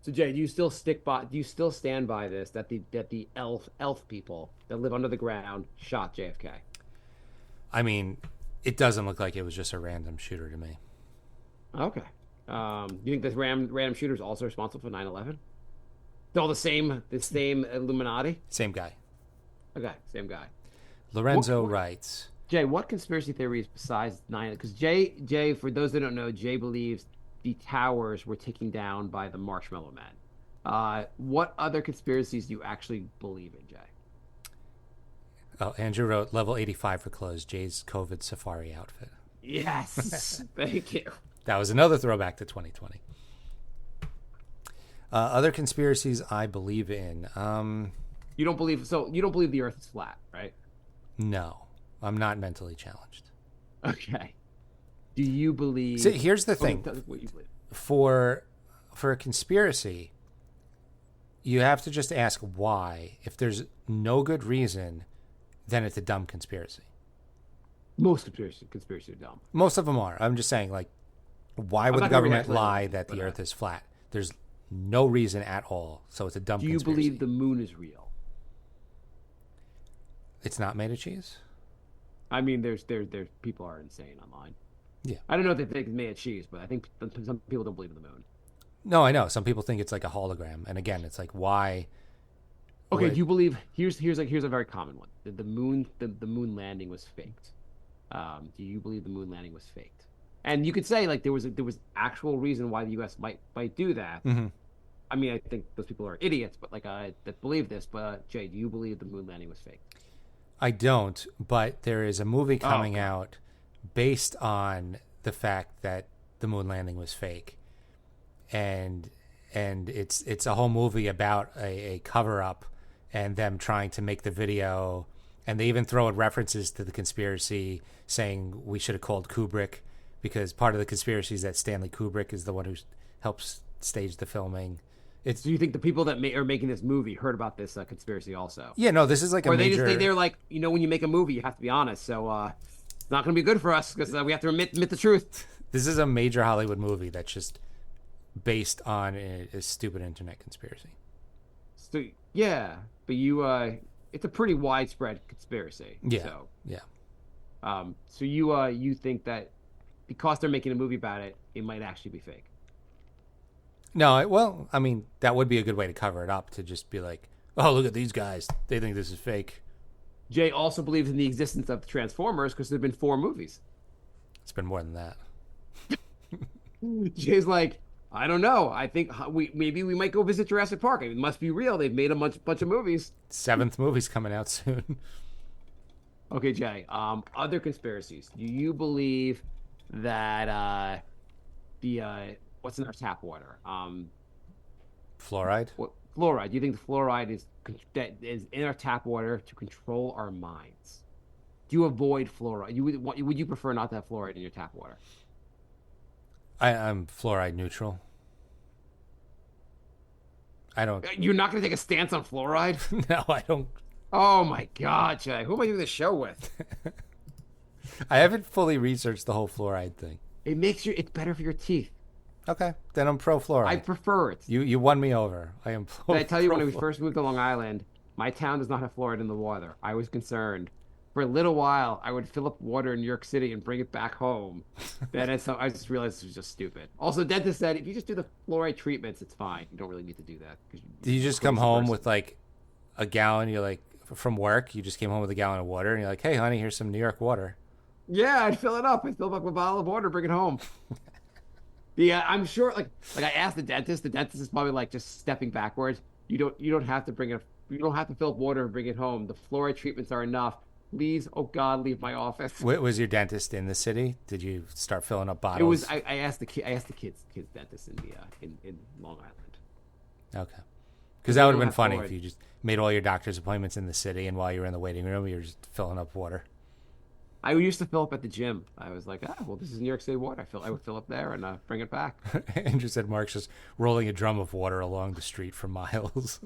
So Jay, do you still stand by this that the elf people that live under the ground shot JFK? I mean, it doesn't look like it was just a random shooter to me. Okay. Do you think this random shooter is also responsible for 9/11? They're all the same Illuminati? Same guy. Okay, same guy. Lorenzo writes, Jay, what conspiracy theories besides 9? Because Jay, for those that don't know, Jay believes the towers were taken down by the Marshmallow Man. What other conspiracies do you actually believe in, Jay? Oh, Andrew wrote level 85 for clothes, Jay's COVID safari outfit. Yes, thank you. That was another throwback to 2020. Other conspiracies I believe in. You don't believe the Earth is flat, right? No, I'm not mentally challenged. Okay. Do you believe? See, here's the thing. Tell us what you believe. For a conspiracy, you have to just ask why. If there's no good reason, then it's a dumb conspiracy. Most conspiracies are dumb. Most of them are. I'm just saying, like, why would the government lie that the Earth is flat? There's no reason at all, so it's a dumb conspiracy. Do you believe the moon is real? It's not made of cheese? I mean, there's people are insane online. Yeah. I don't know if they think it's made of cheese, but I think some people don't believe in the moon. No, I know. Some people think it's like a hologram, and again, it's like why. Okay, do you believe? Here's a very common one. The moon landing was faked. Do you believe the moon landing was faked? And you could say like there was actual reason why the U.S. might do that. Mm-hmm. I mean, I think those people are idiots, but like that believe this. But Jay, do you believe the moon landing was faked? I don't, but there is a movie coming out based on the fact that the moon landing was fake, and it's a whole movie about a cover up and them trying to make the video, and they even throw in references to the conspiracy, saying we should have called Kubrick because part of the conspiracy is that Stanley Kubrick is the one who helps stage the filming. Do you think the people that are making this movie heard about this conspiracy also? Yeah, no, this is like or a major... they're like, when you make a movie, you have to be honest. So it's not going to be good for us because we have to admit the truth. This is a major Hollywood movie that's just based on a stupid internet conspiracy. So yeah, but it's a pretty widespread conspiracy. Yeah, So, yeah. So you think that because they're making a movie about it, it might actually be fake? No, well, I mean, that would be a good way to cover it up, to just be like, oh, look at these guys. They think this is fake. Jay also believes in the existence of Transformers because there have been 4 movies. It's been more than that. Jay's like, I don't know. I think maybe we might go visit Jurassic Park. It must be real. They've made a bunch of movies. 7th movie's coming out soon. Okay, Jay. Other conspiracies. Do you believe that what's in our tap water? Fluoride? Fluoride. Do you think the fluoride is in our tap water to control our minds? Do you avoid fluoride? Would you prefer not to have fluoride in your tap water? I'm fluoride neutral. I don't... You're not going to take a stance on fluoride? No, I don't. Oh my God, Jay. Who am I doing this show with? I haven't fully researched the whole fluoride thing. It's better for your teeth. Okay, then I'm pro fluoride. I prefer it. You won me over. I am pro. Did I tell you when we first moved to Long Island, my town does not have fluoride in the water. I was concerned. For a little while, I would fill up water in New York City and bring it back home. I just realized it was just stupid. Also, dentist said if you just do the fluoride treatments, it's fine. You don't really need to do that. Do you just come home with like a gallon? You're like, from work, you just came home with a gallon of water, and you're like, hey, honey, here's some New York water. Yeah, I'd fill it up. I'd fill up a bottle of water, bring it home. Yeah, I'm sure. Like I asked the dentist. The dentist is probably like just stepping backwards. You don't have to You don't have to fill up water and bring it home. The fluoride treatments are enough. Please, oh God, leave my office. Was your dentist in the city? Did you start filling up bottles? It was. I asked the kids dentist in Long Island. Okay, because that would have been funny if you just made all your doctor's appointments in the city, and while you were in the waiting room, you were just filling up water. I used to fill up at the gym. I was like, well, this is New York City water. I would fill up there and bring it back. Andrew said Mark's just rolling a drum of water along the street for miles.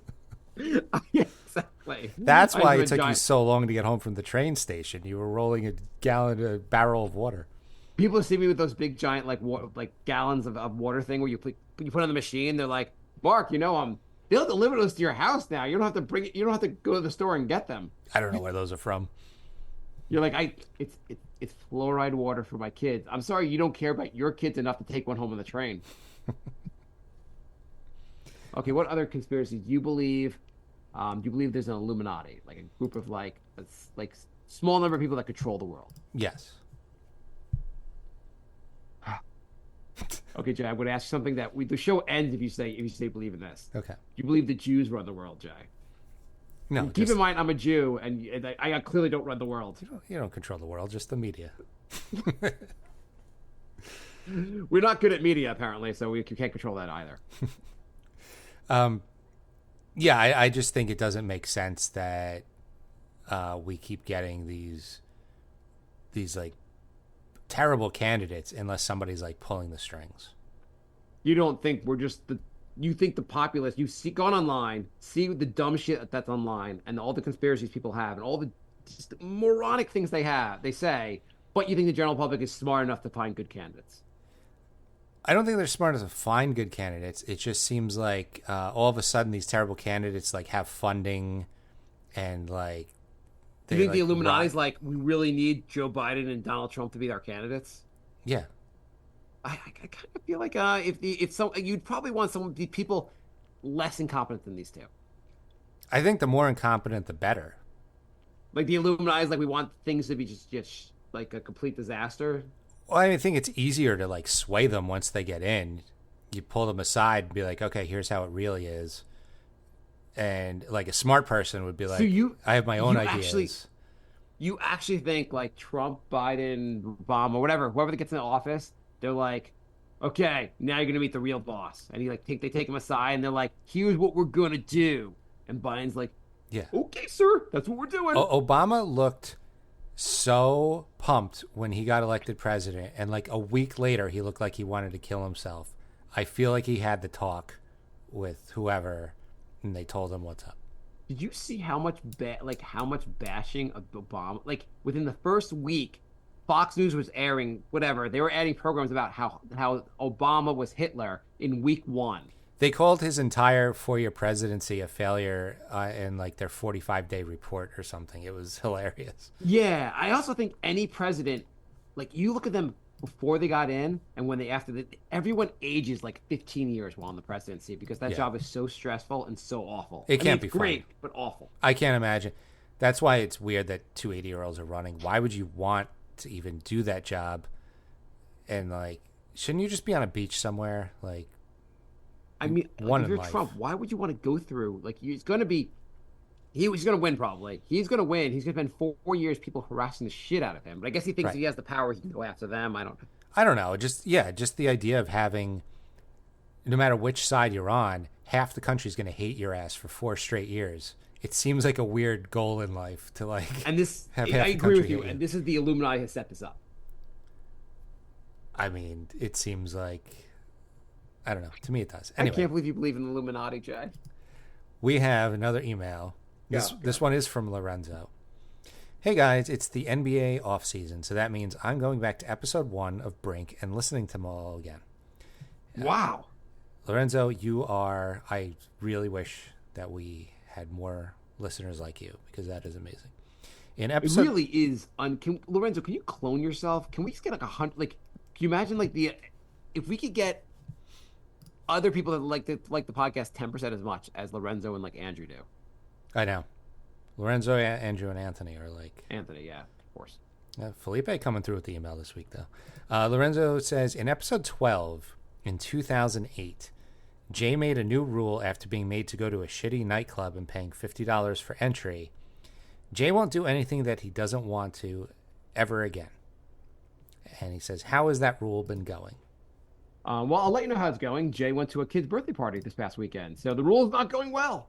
Yeah, exactly. That's why it took you so long to get home from the train station. You were rolling a barrel of water. People see me with those big giant like gallons of water thing where you put on the machine. They're like, Mark, they'll deliver those to your house now. You don't have to bring it. You don't have to go to the store and get them. I don't know where those are from. You're like, it's fluoride water for my kids. I'm sorry, you don't care about your kids enough to take one home on the train. Okay, what other conspiracies do you believe? Do you believe there's an Illuminati, like a group of like small number of people that control the world? Yes. Okay, Jay, I'm going to ask you something that the show ends if you say believe in this. Okay. Do you believe the Jews run the world, Jay? No. Keep in mind, I'm a Jew, and I clearly don't run the world. You don't control the world, just the media. We're not good at media, apparently, so we can't control that either. Yeah, I just think it doesn't make sense that we keep getting these like terrible candidates unless somebody's like pulling the strings. You don't think we're just the you think the populace gone online, see the dumb shit that's online and all the conspiracies people have and all the just moronic things they say, but you think the general public is smart enough to find good candidates. I don't think they're smart enough to find good candidates. It just seems like all of a sudden these terrible candidates like have funding and like Do you think the Illuminati's like, we really need Joe Biden and Donald Trump to be our candidates? Yeah. I kind of feel like you'd probably want people less incompetent than these two. I think the more incompetent, the better. Like the Illuminati's like, we want things to be just like a complete disaster. Well, I think it's easier to like sway them once they get in. You pull them aside and be like, okay, here's how it really is. And like a smart person would be like, I have my own ideas. You actually think like Trump, Biden, Obama, whatever, whoever that gets in the office, they're like, okay, now you're gonna meet the real boss. And they take him aside and they're like, here's what we're gonna do. And Biden's like, yeah, okay, sir, that's what we're doing. Obama looked so pumped when he got elected president, and like a week later he looked like he wanted to kill himself. I feel like he had the talk with whoever and they told him what's up. Did you see how much bashing of Obama, like within the first week, Fox News was airing whatever, they were adding programs about how Obama was Hitler in week 1. They called his entire 4-year presidency a failure in like their 45-day report or something. It was hilarious. Yeah, I also think any president, like you look at them before they got in and when everyone ages like 15 years while in the presidency because that job is so stressful and so awful. It can't be great, fun. but awful. I can't imagine. That's why it's weird that 2 80-year-olds are running. Why would you want to even do that job? And like, shouldn't you just be on a beach somewhere? Like, I mean, like if you're Trump, why would you want to go through? Like, he's going to win probably. He's going to win. He's going to spend 4 years people harassing the shit out of him. But I guess he thinks he has the power. He can go after them. I don't know. Just the idea of having, no matter which side you're on, half the country's going to hate your ass for 4 straight years. It seems like a weird goal in life to like. And this, have I agree with you. And this is the Illuminati has set this up. I mean, it seems like. I don't know. To me, it does. Anyway, I can't believe you believe in the Illuminati, Jay. We have another email. This one is from Lorenzo. Hey, guys. It's the NBA offseason, so that means I'm going back to episode 1 of Brink and listening to them all again. Wow. Lorenzo, I really wish that we had more listeners like you because that is amazing. It really is. Lorenzo, can you clone yourself? Can we just get like 100? Like, can you imagine if we could get other people that like the podcast 10% as much as Lorenzo and like Andrew do. I know. Lorenzo, Andrew, and Anthony are like Anthony, yeah, of course. Felipe coming through with the email this week though. Lorenzo says in episode 12 in 2008, Jay made a new rule after being made to go to a shitty nightclub and paying $50 for entry. Jay won't do anything that he doesn't want to ever again. And he says, how has that rule been going? Well, I'll let you know how it's going. Jay went to a kid's birthday party this past weekend, so the rule is not going well.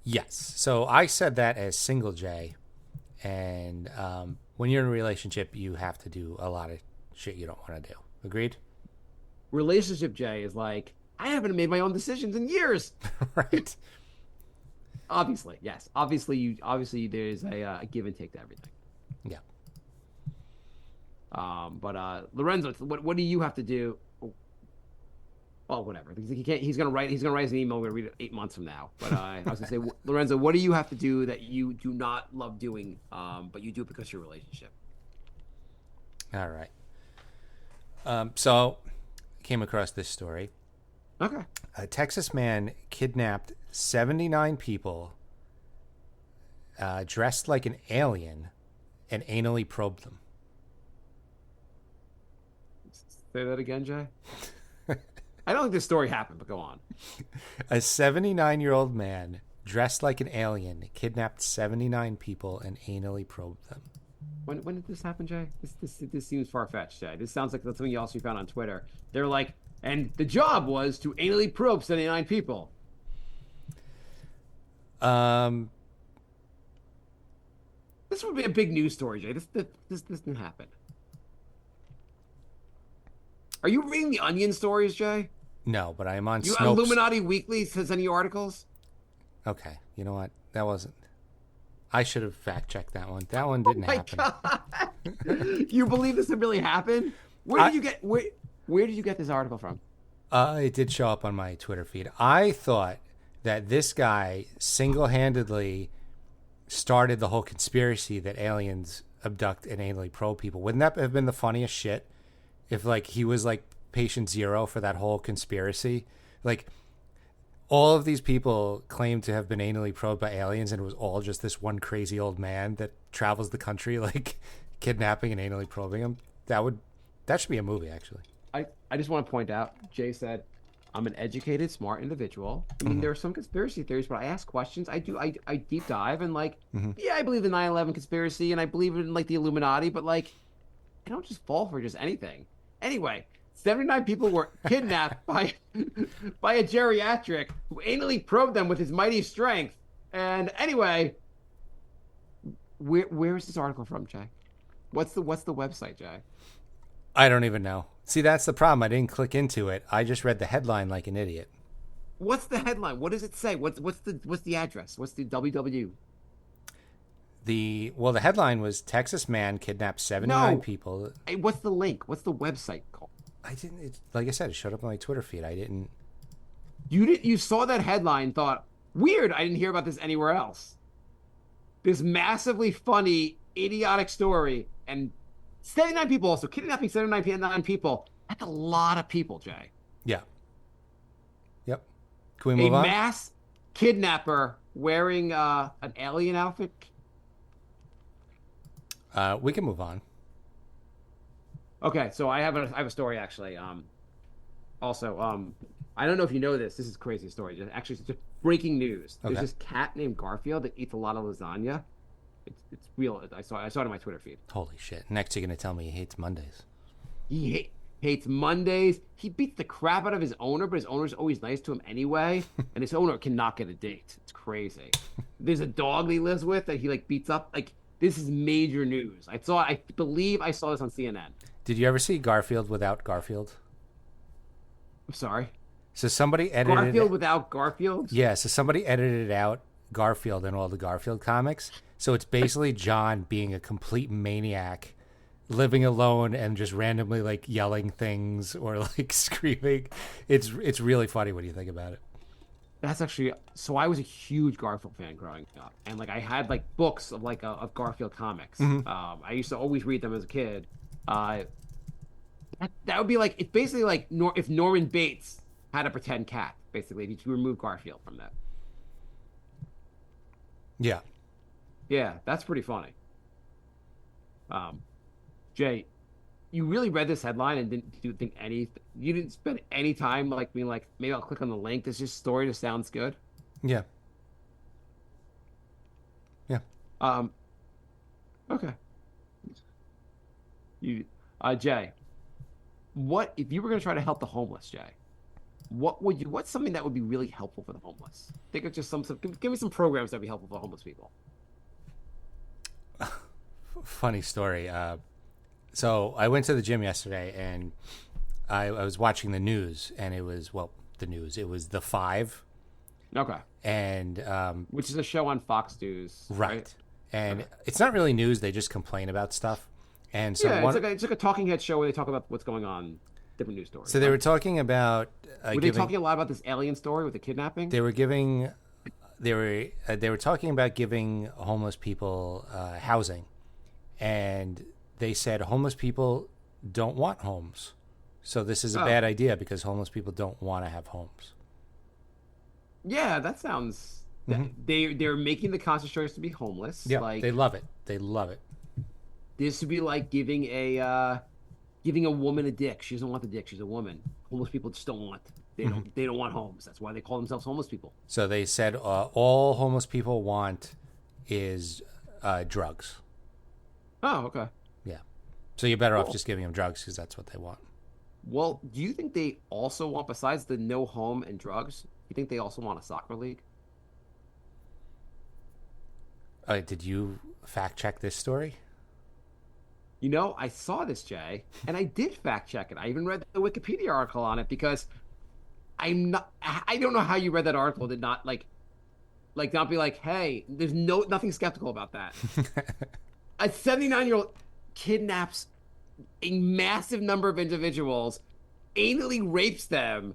Yes. So I said that as single Jay, and when you're in a relationship, you have to do a lot of shit you don't want to do. Agreed? Relationship Jay is like, I haven't made my own decisions in years. Right. Obviously, yes. Obviously, there's a give and take to everything. Yeah. But Lorenzo, what do you have to do? Well, whatever. He's gonna write us an email. We're gonna read it 8 months from now. But I was gonna say, Lorenzo, what do you have to do that you do not love doing, but you do it because of your relationship? All right. So, came across this story. Okay. A Texas man kidnapped 79 people, dressed like an alien, and anally probed them. Say that again, Jay. I don't think this story happened, but go on. A 79-year-old man dressed like an alien kidnapped 79 people and anally probed them. When did this happen, Jay? This seems far-fetched, Jay. This sounds like that's something else you found on Twitter. They're like, and the job was to anally probe 79 people. This would be a big news story, Jay. This didn't happen. Are you reading the Onion stories, Jay? No, but I am on You Snopes. Illuminati Weekly says any articles? Okay, you know what? That wasn't. I should have fact checked that one. That one didn't My happen. God. You believe this would really happen? Where did you get where did you get this article from? It did show up on my Twitter feed. I thought that this guy single-handedly started the whole conspiracy that aliens abduct and anally probe people. Wouldn't that have been the funniest shit if like he was like patient zero for that whole conspiracy? Like all of these people claim to have been anally probed by aliens, and it was all just this one crazy old man that travels the country like kidnapping and anally probing them. That should be a movie, actually. I just want to point out, Jay said, I'm an educated, smart individual. I mean, there are some conspiracy theories, but I ask questions. I deep dive and like, yeah, I believe the 9/11 conspiracy and I believe in like the Illuminati, but like, I don't just fall for just anything. Anyway, 79 people were kidnapped by a geriatric who anally probed them with his mighty strength. And anyway, where is this article from, Jay? What's the website, Jay? I don't even know. See, that's the problem. I didn't click into it. I just read the headline like an idiot. What's the headline? What does it say? What's the address? What's the WW? The headline was Texas man kidnapped 79 No. people. Hey, what's the link? What's the website called? I didn't. Like I said, it showed up on my Twitter feed. I didn't. You saw that headline, thought weird. I didn't hear about this anywhere else. This massively funny, idiotic story, and 79 people also kidnapping 79 people. That's a lot of people, Jay. Yeah. Yep. Can we move on? A mass kidnapper wearing an alien outfit. We can move on. Okay, so I have a story actually. Also, I don't know if you know this. This is a crazy story. Actually, it's just breaking news. Okay. There's this cat named Garfield that eats a lot of lasagna. It's real. I saw it on my Twitter feed. Holy shit! Next, you're gonna tell me he hates Mondays. He hates Mondays. He beats the crap out of his owner, but his owner's always nice to him anyway. And his owner cannot get a date. It's crazy. There's a dog that he lives with that he like beats up. Like this is major news. I believe I saw this on CNN. Did you ever see Garfield without Garfield? I'm sorry. So somebody edited Garfield without Garfield? Yeah, so somebody edited out Garfield in all the Garfield comics. So it's basically John being a complete maniac, living alone and just randomly like yelling things or like screaming. It's really funny when you think about it. That's actually so. I was a huge Garfield fan growing up, and like I had like books of like of Garfield comics. I used to always read them as a kid. That would be like it's basically like if Norman Bates had a pretend cat. Basically, if you remove Garfield from that. Yeah. Yeah, that's pretty funny. Jay, you really read this headline and you didn't spend any time like being like, maybe I'll click on the link. This just story just sounds good. Yeah. Yeah. Okay. Jay, what if you were going to try to help the homeless, Jay? What's something that would be really helpful for the homeless? Think of just give me some programs that'd be helpful for homeless people. Funny story. So I went to the gym yesterday and I was watching the news, and it was the news. It was The Five. Okay. And which is a show on Fox News, right? And it's not really news. They just complain about stuff. And so it's like a talking head show where they talk about what's going on, different news stories. So they were talking about. Were they talking a lot about this alien story with the kidnapping? They were giving. They were talking about giving homeless people housing, and they said homeless people don't want homes, so this is a bad idea because homeless people don't want to have homes. Yeah, that sounds. They're making the conscious choice to be homeless. Yeah, like, they love it. They love it. This would be like giving a woman a dick. She doesn't want the dick. She's a woman. Homeless people just don't want. They don't want homes. That's why they call themselves homeless people. So they said all homeless people want is drugs. Oh, okay. Yeah. So you're better off just giving them drugs because that's what they want. Well, do you think they also want, besides the no home and drugs, you think they also want a soccer league? Did you fact check this story? You know, I saw this, Jay, and I did fact check it. I even read the Wikipedia article on it because I don't know how you read that article, did not not be like, hey, there's nothing skeptical about that. A 79-year-old kidnaps a massive number of individuals, anally rapes them,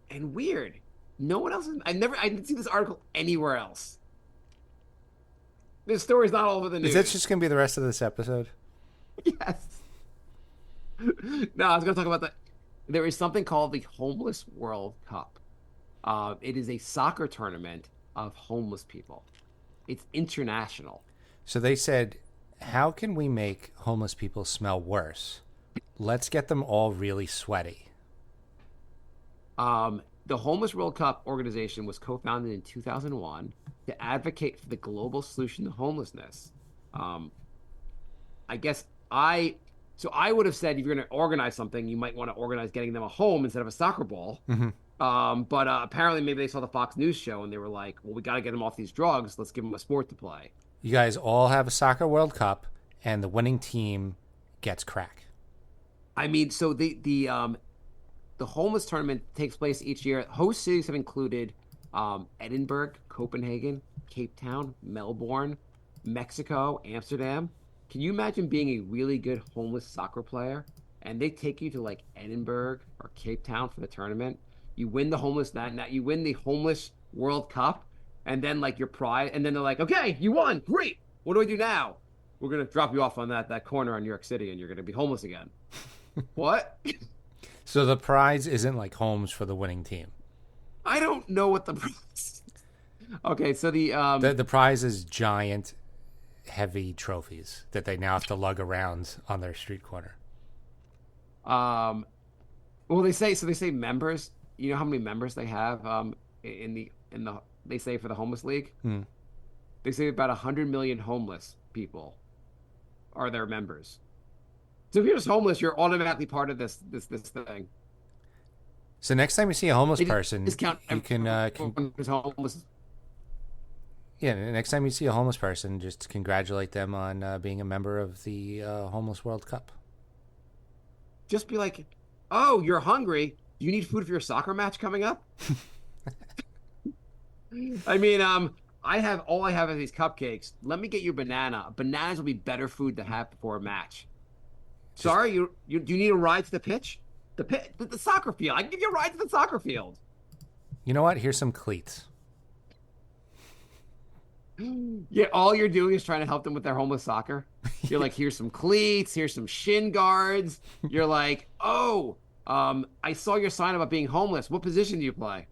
and weird. No one else I didn't see this article anywhere else. This story's not all over the news. Is that just going to be the rest of this episode? Yes. No, I was going to talk about that. There is something called the Homeless World Cup. It is a soccer tournament of homeless people. It's international. So they said, how can we make homeless people smell worse? Let's get them all really sweaty. The Homeless World Cup organization was co-founded in 2001 to advocate for the global solution to homelessness. So I would have said if you're going to organize something, you might want to organize getting them a home instead of a soccer ball. Mm-hmm. But apparently maybe they saw the Fox News show and they were like, well, we got to get them off these drugs. Let's give them a sport to play. You guys all have a soccer World Cup, and the winning team gets crack. I mean, so the homeless tournament takes place each year. Host cities have included Edinburgh, Copenhagen, Cape Town, Melbourne, Mexico, Amsterdam. Can you imagine being a really good homeless soccer player and they take you to like Edinburgh or Cape Town for the tournament? You win the homeless you win the Homeless World Cup, and then like your prize, and then they're like, okay, you won, great. What do I do now? We're gonna drop you off on that corner in New York City, and you're gonna be homeless again. What? So the prize isn't like homes for the winning team. I don't know what the prize is. Okay, so the prize is giant, heavy trophies that they now have to lug around on their street corner. Well, they say members. You know how many members they have in the they say for the homeless league? They say about 100 million homeless people are their members. So if you're just homeless, you're automatically part of this thing. So next time you see a homeless person, discount you can homeless. Yeah, next time you see a homeless person, just congratulate them on being a member of the Homeless World Cup. Just be like, "Oh, you're hungry. Do you need food for your soccer match coming up?" I mean, I have is these cupcakes. Let me get you a banana. Bananas will be better food to have before a match. Sorry, do you need a ride to the pitch? The soccer field. I can give you a ride to the soccer field. You know what? Here's some cleats. Yeah, all you're doing is trying to help them with their homeless soccer. You're like, here's some cleats, here's some shin guards. You're like, oh, I saw your sign about being homeless. What position do you play?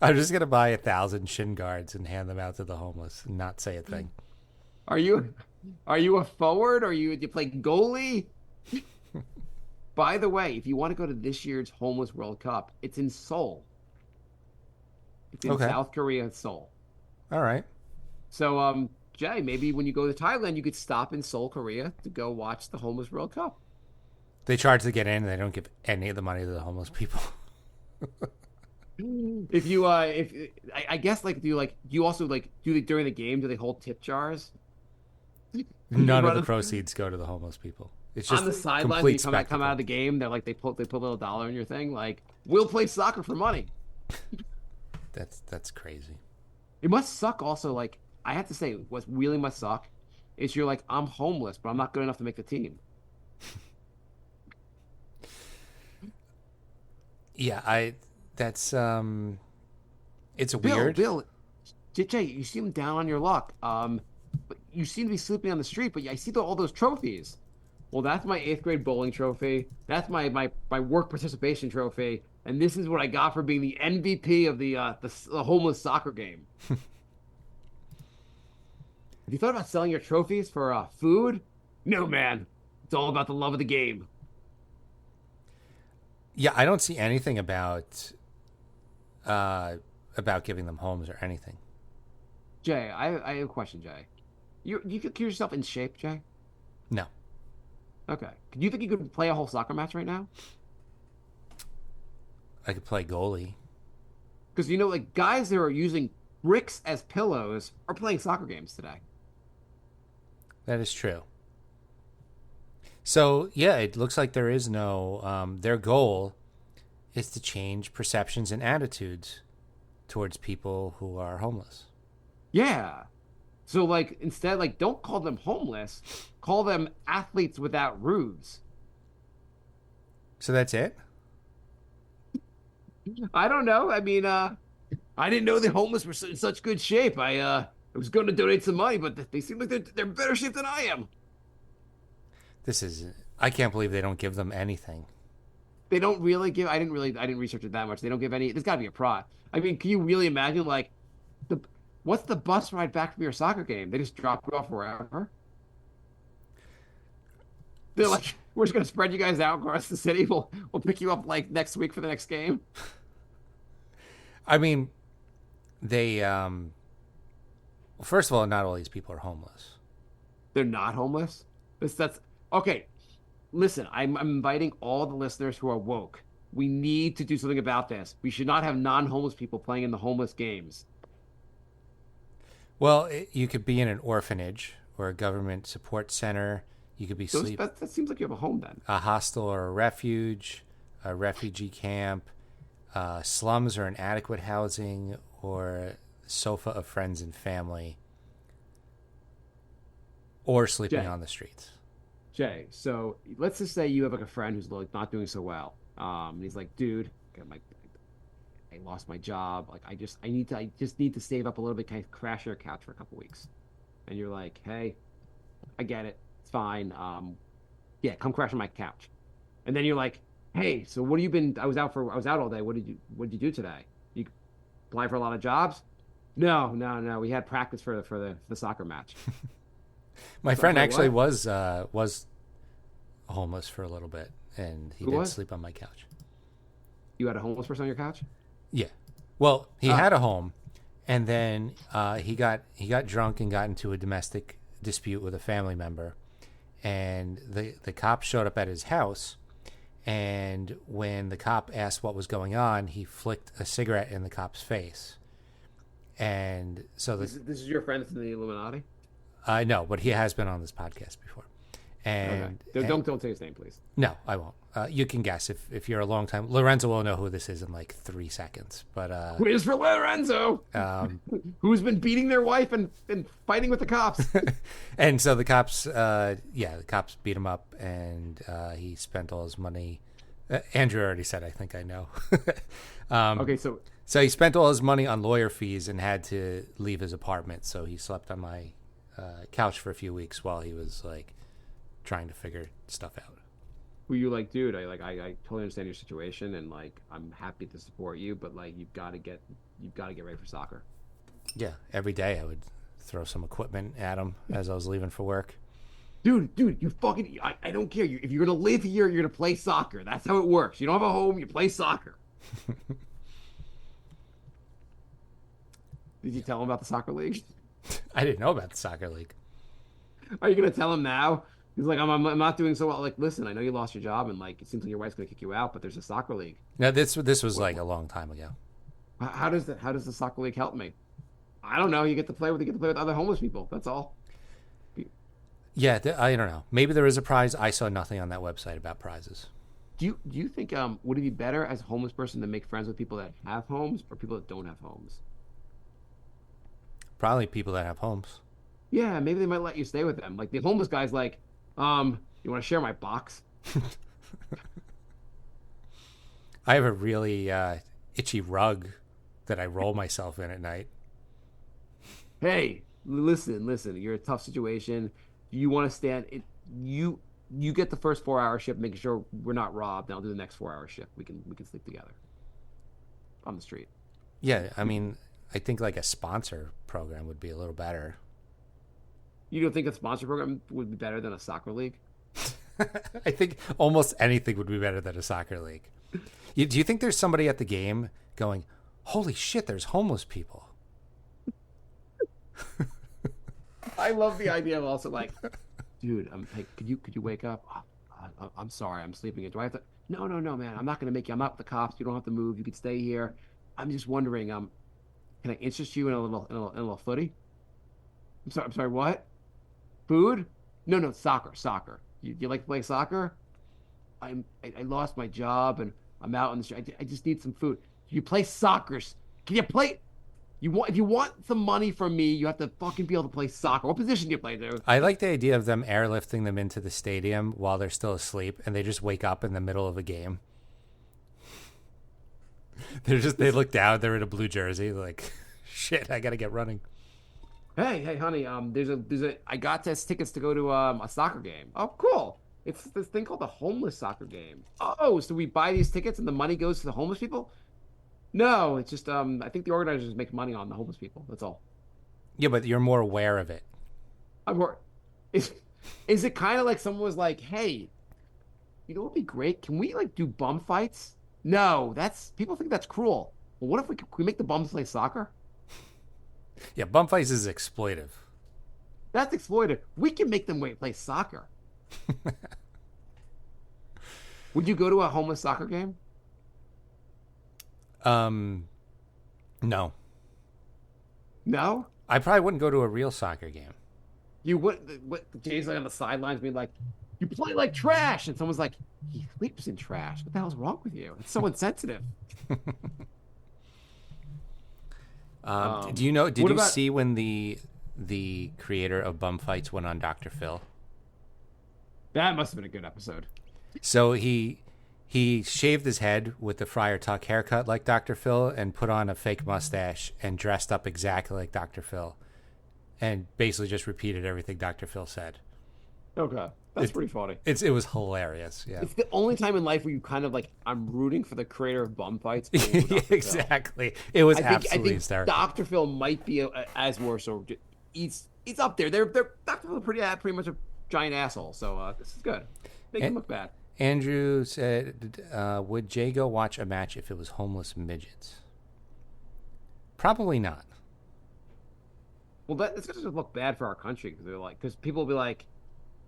I'm just gonna buy 1,000 shin guards and hand them out to the homeless and not say a thing. Are you a forward? Do you play goalie? By the way, if you want to go to this year's Homeless World Cup, it's in Seoul. It's in South Korea, Seoul. All right. So, Jay, maybe when you go to Thailand, you could stop in Seoul, Korea to go watch the Homeless World Cup. They charge to get in, and they don't give any of the money to the homeless people. If you, I guess, like, do you also during the game? Do they hold tip jars? None of the proceeds go to the homeless people. It's just on the sidelines when you come out of the game. They're like they put a little dollar in your thing. Like, we'll play soccer for money. That's crazy. It must suck. Also, like, I have to say, what really must suck is you're like, I'm homeless, but I'm not good enough to make the team. Yeah, that's it's Bill, weird. Jay, you seem down on your luck. But you seem to be sleeping on the street, but I see all those trophies. Well, that's my 8th grade bowling trophy. That's my work participation trophy. And this is what I got for being the MVP of the homeless soccer game. Have you thought about selling your trophies for food? No, man. It's all about the love of the game. Yeah, I don't see anything about giving them homes or anything. Jay, I have a question, Jay. You could keep yourself in shape, Jay? No. Okay. Do you think you could play a whole soccer match right now? I could play goalie. Because, like, guys that are using bricks as pillows are playing soccer games today. That is true. So, yeah, it looks like there is no, their goal is to change perceptions and attitudes towards people who are homeless. Yeah. So like instead, like don't call them homeless, call them athletes without roofs. So that's it? I don't know. I mean, I didn't know the homeless were in such good shape. I was going to donate some money, but they seem like they're in better shape than I am. I can't believe they don't give them anything. They don't really give. I didn't research it that much. They don't give any. There's got to be a prize. I mean, can you really imagine like the what's the bus ride back from your soccer game? They just drop you off wherever. They're like, we're just gonna spread you guys out across the city. We'll pick you up like next week for the next game. I mean, they first of all, not all these people are homeless. They're not homeless. That's okay. Listen, I'm inviting all the listeners who are woke. We need to do something about this. We should not have non-homeless people playing in the homeless games. Well, you could be in an orphanage or a government support center. You could be That seems like you have a home then. a hostel or a refuge, a refugee camp, slums or inadequate housing, or sofa of friends and family, or sleeping Jay. on the streets. Jay, so let's just say you have like a friend who's like not doing so well. And he's like, dude, I lost my job. Like I just need to save up a little bit. Can I crash your couch for a couple weeks? And you're like, hey, I get it. It's fine. Yeah, come crash on my couch. And then you're like, hey, so what have you been? I was out all day. What did you do today? You apply for a lot of jobs? No. We had practice for the soccer match. My friend like, actually what? was homeless for a little bit, and he Who did was? sleep on my couch. You had a homeless person on your couch? Yeah. Well, he had a home, and then he got drunk and got into a domestic dispute with a family member, and the cop showed up at his house, and when the cop asked what was going on, he flicked a cigarette in the cop's face, and so This is your friend that's in the Illuminati? no, but he has been on this podcast before, and Okay. Don't say his name, please. no, I won't. You can guess if you're a long time. Lorenzo will know who this is in like 3 seconds. But Quiz for Lorenzo, who's been beating their wife and fighting with the cops. and so the cops, the cops beat him up, and he spent all his money. Andrew already said, I think I know. Okay, so he spent all his money on lawyer fees and had to leave his apartment. So he slept on my couch for a few weeks while he was like trying to figure stuff out. were you like, dude, I totally understand your situation, and like I'm happy to support you, but like you've got to get ready for soccer. Yeah, every day I would throw some equipment at him as I was leaving for work. Dude, you fucking I don't care. If you're gonna live here, you're gonna play soccer. That's how it works. You don't have a home, you play soccer. Did you tell him about the soccer league? I didn't know about the soccer league. Are you gonna tell him now? He's like, I'm not doing so well. Like, listen, I know you lost your job, and like it seems like your wife's gonna kick you out, but there's a soccer league. No, this was like a long time ago. How does the soccer league help me? I don't know. You get to play with other homeless people. That's all. Yeah, I don't know. Maybe there is a prize. I saw nothing on that website about prizes. Do you think would it be better as a homeless person to make friends with people that have homes or people that don't have homes? Probably people that have homes. Yeah, maybe they might let you stay with them. Like the homeless guy's like, you want to share my box? I have a really itchy rug that I roll myself in at night. Hey, listen. You're in a tough situation. You want to stand it. You get the first 4-hour shift, making sure we're not robbed. And I'll do the next 4-hour shift. We can sleep together on the street. Yeah, I mean, I think like a sponsor program would be a little better. You don't think a sponsor program would be better than a soccer league? I think almost anything would be better than a soccer league. Do you think there's somebody at the game going, "Holy shit, there's homeless people"? I love the idea of also like, dude, hey, could you wake up? I'm sorry, I'm sleeping. Do I have to? No, man. I'm not gonna make you. I'm not with the cops. You don't have to move. You can stay here. I'm just wondering. Can I interest you in a little footy? I'm sorry. What? Food? No, soccer. You like to play soccer? I lost my job and I'm out on the street. I just need some food. You play soccer? Can you play? If you want some money from me, you have to fucking be able to play soccer. What position do you play, dude? I like the idea of them airlifting them into the stadium while they're still asleep, and they just wake up in the middle of a game. They look down, they're in a blue jersey, like, shit, I gotta get running. Hey, honey, I got tickets to go to a soccer game. Oh, cool. It's this thing called the homeless soccer game. Oh, so we buy these tickets and the money goes to the homeless people? No, it's just I think the organizers make money on the homeless people. That's all. Yeah, but you're more aware of it. I'm more. Is it kind of like someone was like, "Hey, you know what would be great? Can we like do bum fights?" No, people think that's cruel. Well, what if can we make the bums play soccer? Yeah, bum fights is exploitive. That's exploitive. We can make them play soccer. Would you go to a homeless soccer game? No. No? I probably wouldn't go to a real soccer game. You would. What Jay's like on the sidelines being like, "You play like trash," and someone's like, "He sleeps in trash. What the hell's wrong with you? It's so insensitive." Do you know? Did you see when the creator of Bum Fights went on Dr. Phil? That must have been a good episode. So he shaved his head with the Friar Tuck haircut like Dr. Phil and put on a fake mustache and dressed up exactly like Dr. Phil and basically just repeated everything Dr. Phil said. Okay. That's pretty funny. It was hilarious. Yeah. It's the only time in life where you kind of like, I'm rooting for the creator of Bum Fights. Yeah, exactly. It was absolutely hysterical. Dr. Phil might be as worse. Or he's up there. They're Dr. Phil pretty much a giant asshole. So this is good. Make him look bad. Andrew said, would Jay go watch a match if it was homeless midgets? Probably not. Well, it's going to look bad for our country because people will be like,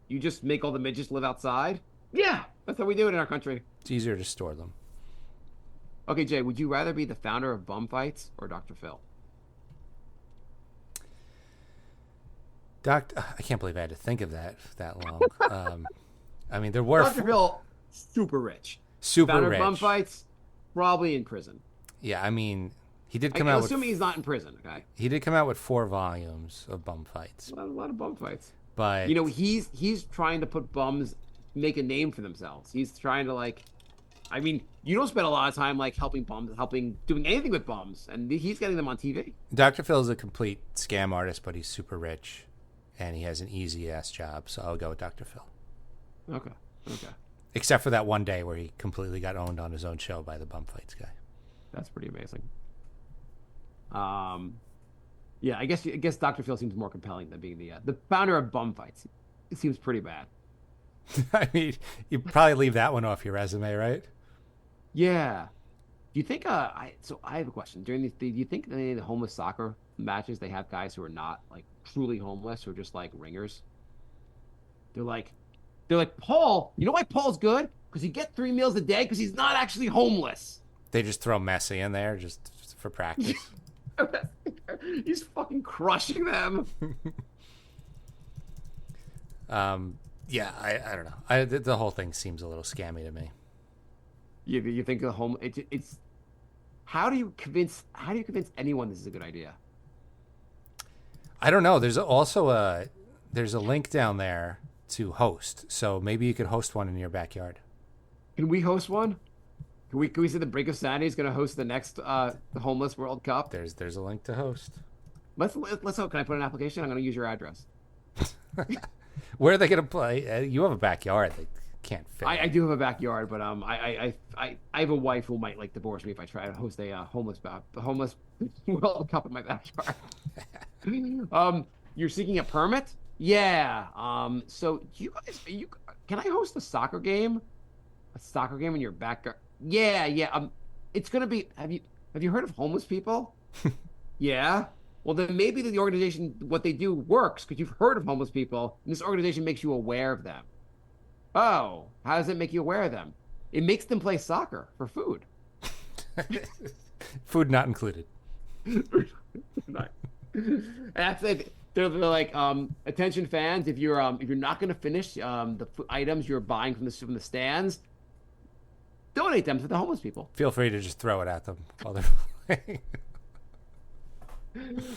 you just make all the midgets live outside? Yeah, that's how we do it in our country. It's easier to store them. Okay, Jay, would you rather be the founder of Bum Fights or Dr. Phil? I can't believe I had to think of that long. I mean, there were Dr. Phil, super rich. Super founder rich. Of Bum Fights, probably in prison. Yeah, I mean, he did come out. Assuming he's not in prison, okay. He did come out with 4 volumes of Bum Fights. A lot of Bum Fights. But he's trying to put bums make a name for themselves. He's trying to you don't spend a lot of time helping bums, doing anything with bums, and he's getting them on TV. Dr. Phil is a complete scam artist, but he's super rich, and he has an easy ass job. So I'll go with Dr. Phil. Okay. Except for that one day where he completely got owned on his own show by the Bum Fights guy. That's pretty amazing. Yeah, I guess Dr. Phil seems more compelling than being the founder of Bum Fights. It seems pretty bad. I mean, you probably leave that one off your resume, right? Yeah. Do you think? I have a question. Do you think any of the homeless soccer matches they have guys who are not truly homeless or just ringers? They're like, Paul. You know why Paul's good? Because he gets 3 meals a day because he's not actually homeless. They just throw Messi in there just for practice. He's fucking crushing them. Yeah, I don't know. The whole thing seems a little scammy to me. You think the it's how do you convince anyone this is a good idea? I don't know. There's also a link down there to host, so maybe you could host one in your backyard. Can we host one? Can we say the Brink of Sanity is going to host the next the Homeless World Cup? There's a link to host. Let's hope. Can I put an application? I'm going to use your address. Where are they going to play? You have a backyard. They can't fit. I do have a backyard, but I have a wife who might divorce me if I try to host a homeless World Cup in my backyard. You're seeking a permit? Yeah. So can I host a soccer game? A soccer game in your backyard? Yeah. It's gonna be. Have you heard of homeless people? Yeah. Well, then maybe the organization, what they do works because you've heard of homeless people, and this organization makes you aware of them. Oh, how does it make you aware of them? It makes them play soccer for food. Food not included. That's it. They're like, attention fans, if you're not gonna finish the items you're buying from the stands, donate them to the homeless people. Feel free to just throw it at them while they're playing.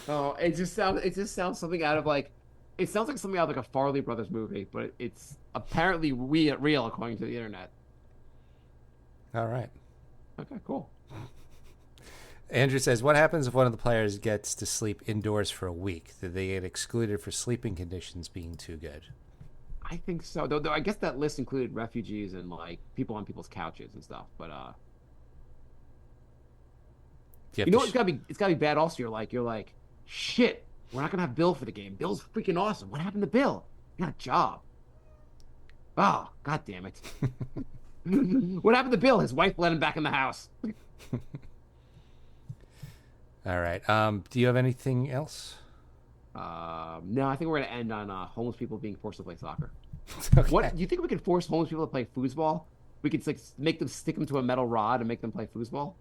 Oh, it just sounds something out of like, it sounds like something out of like a Farley Brothers movie, but it's apparently real according to the internet. All right. Okay, cool. Andrew says, what happens if one of the players gets to sleep indoors for a week? Do they get excluded for sleeping conditions being too good? I think so. Though I guess that list included refugees and like people on people's couches and stuff. But you know what? It's gotta be bad. Also, you're like, shit. We're not gonna have Bill for the game. Bill's freaking awesome. What happened to Bill? He got a job. Oh, god damn it. What happened to Bill? His wife let him back in the house. All right. Do you have anything else? No, I think we're gonna end on homeless people being forced to play soccer. Okay. What do you think we could force homeless people to play foosball? We could like make them stick them to a metal rod and make them play foosball,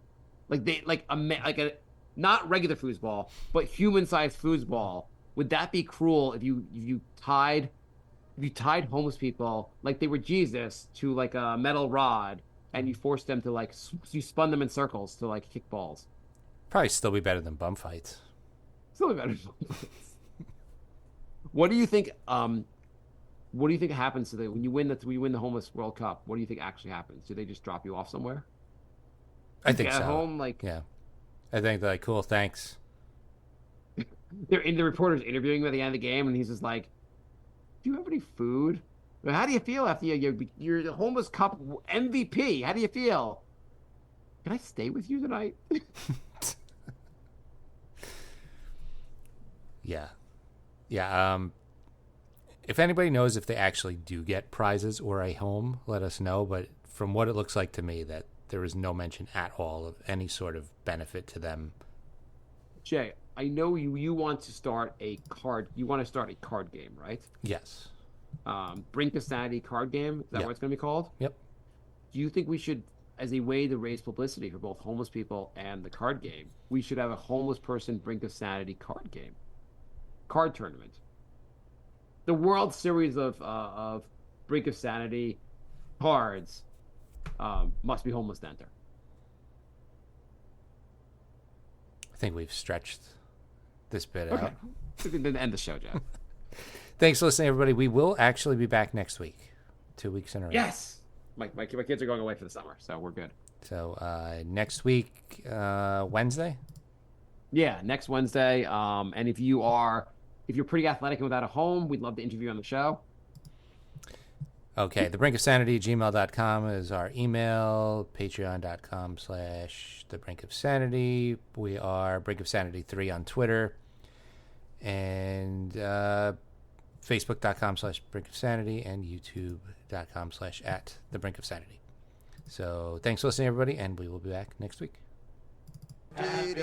like a not regular foosball, but human-sized foosball. Would that be cruel if you tied homeless people like they were Jesus to like a metal rod and you forced them to like you spun them in circles to like kick balls? Probably still be better than bum fights. Still be better. What do you think? What do you think happens to when you win the homeless World Cup? What do you think actually happens? Do they just drop you off somewhere? I think so. At home, like yeah. I think they're like, cool, thanks. The reporter's interviewing him at the end of the game, and he's just like, "Do you have any food? How do you feel after you're the homeless cup MVP? How do you feel? Can I stay with you tonight?" Yeah. Yeah. If anybody knows if they actually do get prizes or a home, let us know. But from what it looks like to me, that there is no mention at all of any sort of benefit to them. Jay, I know you want to start a card. You want to start a card game, right? Yes. Brink of Sanity card game. Is that Yep. what it's going to be called? Yep. Do you think we should, as a way to raise publicity for both homeless people and the card game, we should have a homeless person Brink of Sanity card game, card tournament? The World Series of Brink of Sanity cards must be homeless to enter. I think we've stretched this bit Okay. out. Then end the show, Jeff. Thanks for listening, everybody. We will actually be back next week, 2 weeks in a row. Yes. My kids are going away for the summer, so we're good. So next week, Wednesday. Yeah, next Wednesday. And if you're pretty athletic and without a home, we'd love to interview you on the show. Okay, thebrinkofsanity@gmail.com is our email. Patreon.com/thebrinkofsanity. We are brinkofsanity3 on Twitter. And Facebook.com/brinkofsanity and YouTube.com/@thebrinkofsanity. So thanks for listening, everybody, and we will be back next week. Bye,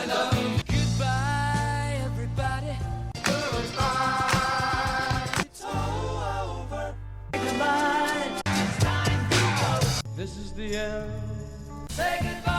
love. Goodbye, everybody. It's all over. Goodbye. It's time to go. This is the end. Say goodbye.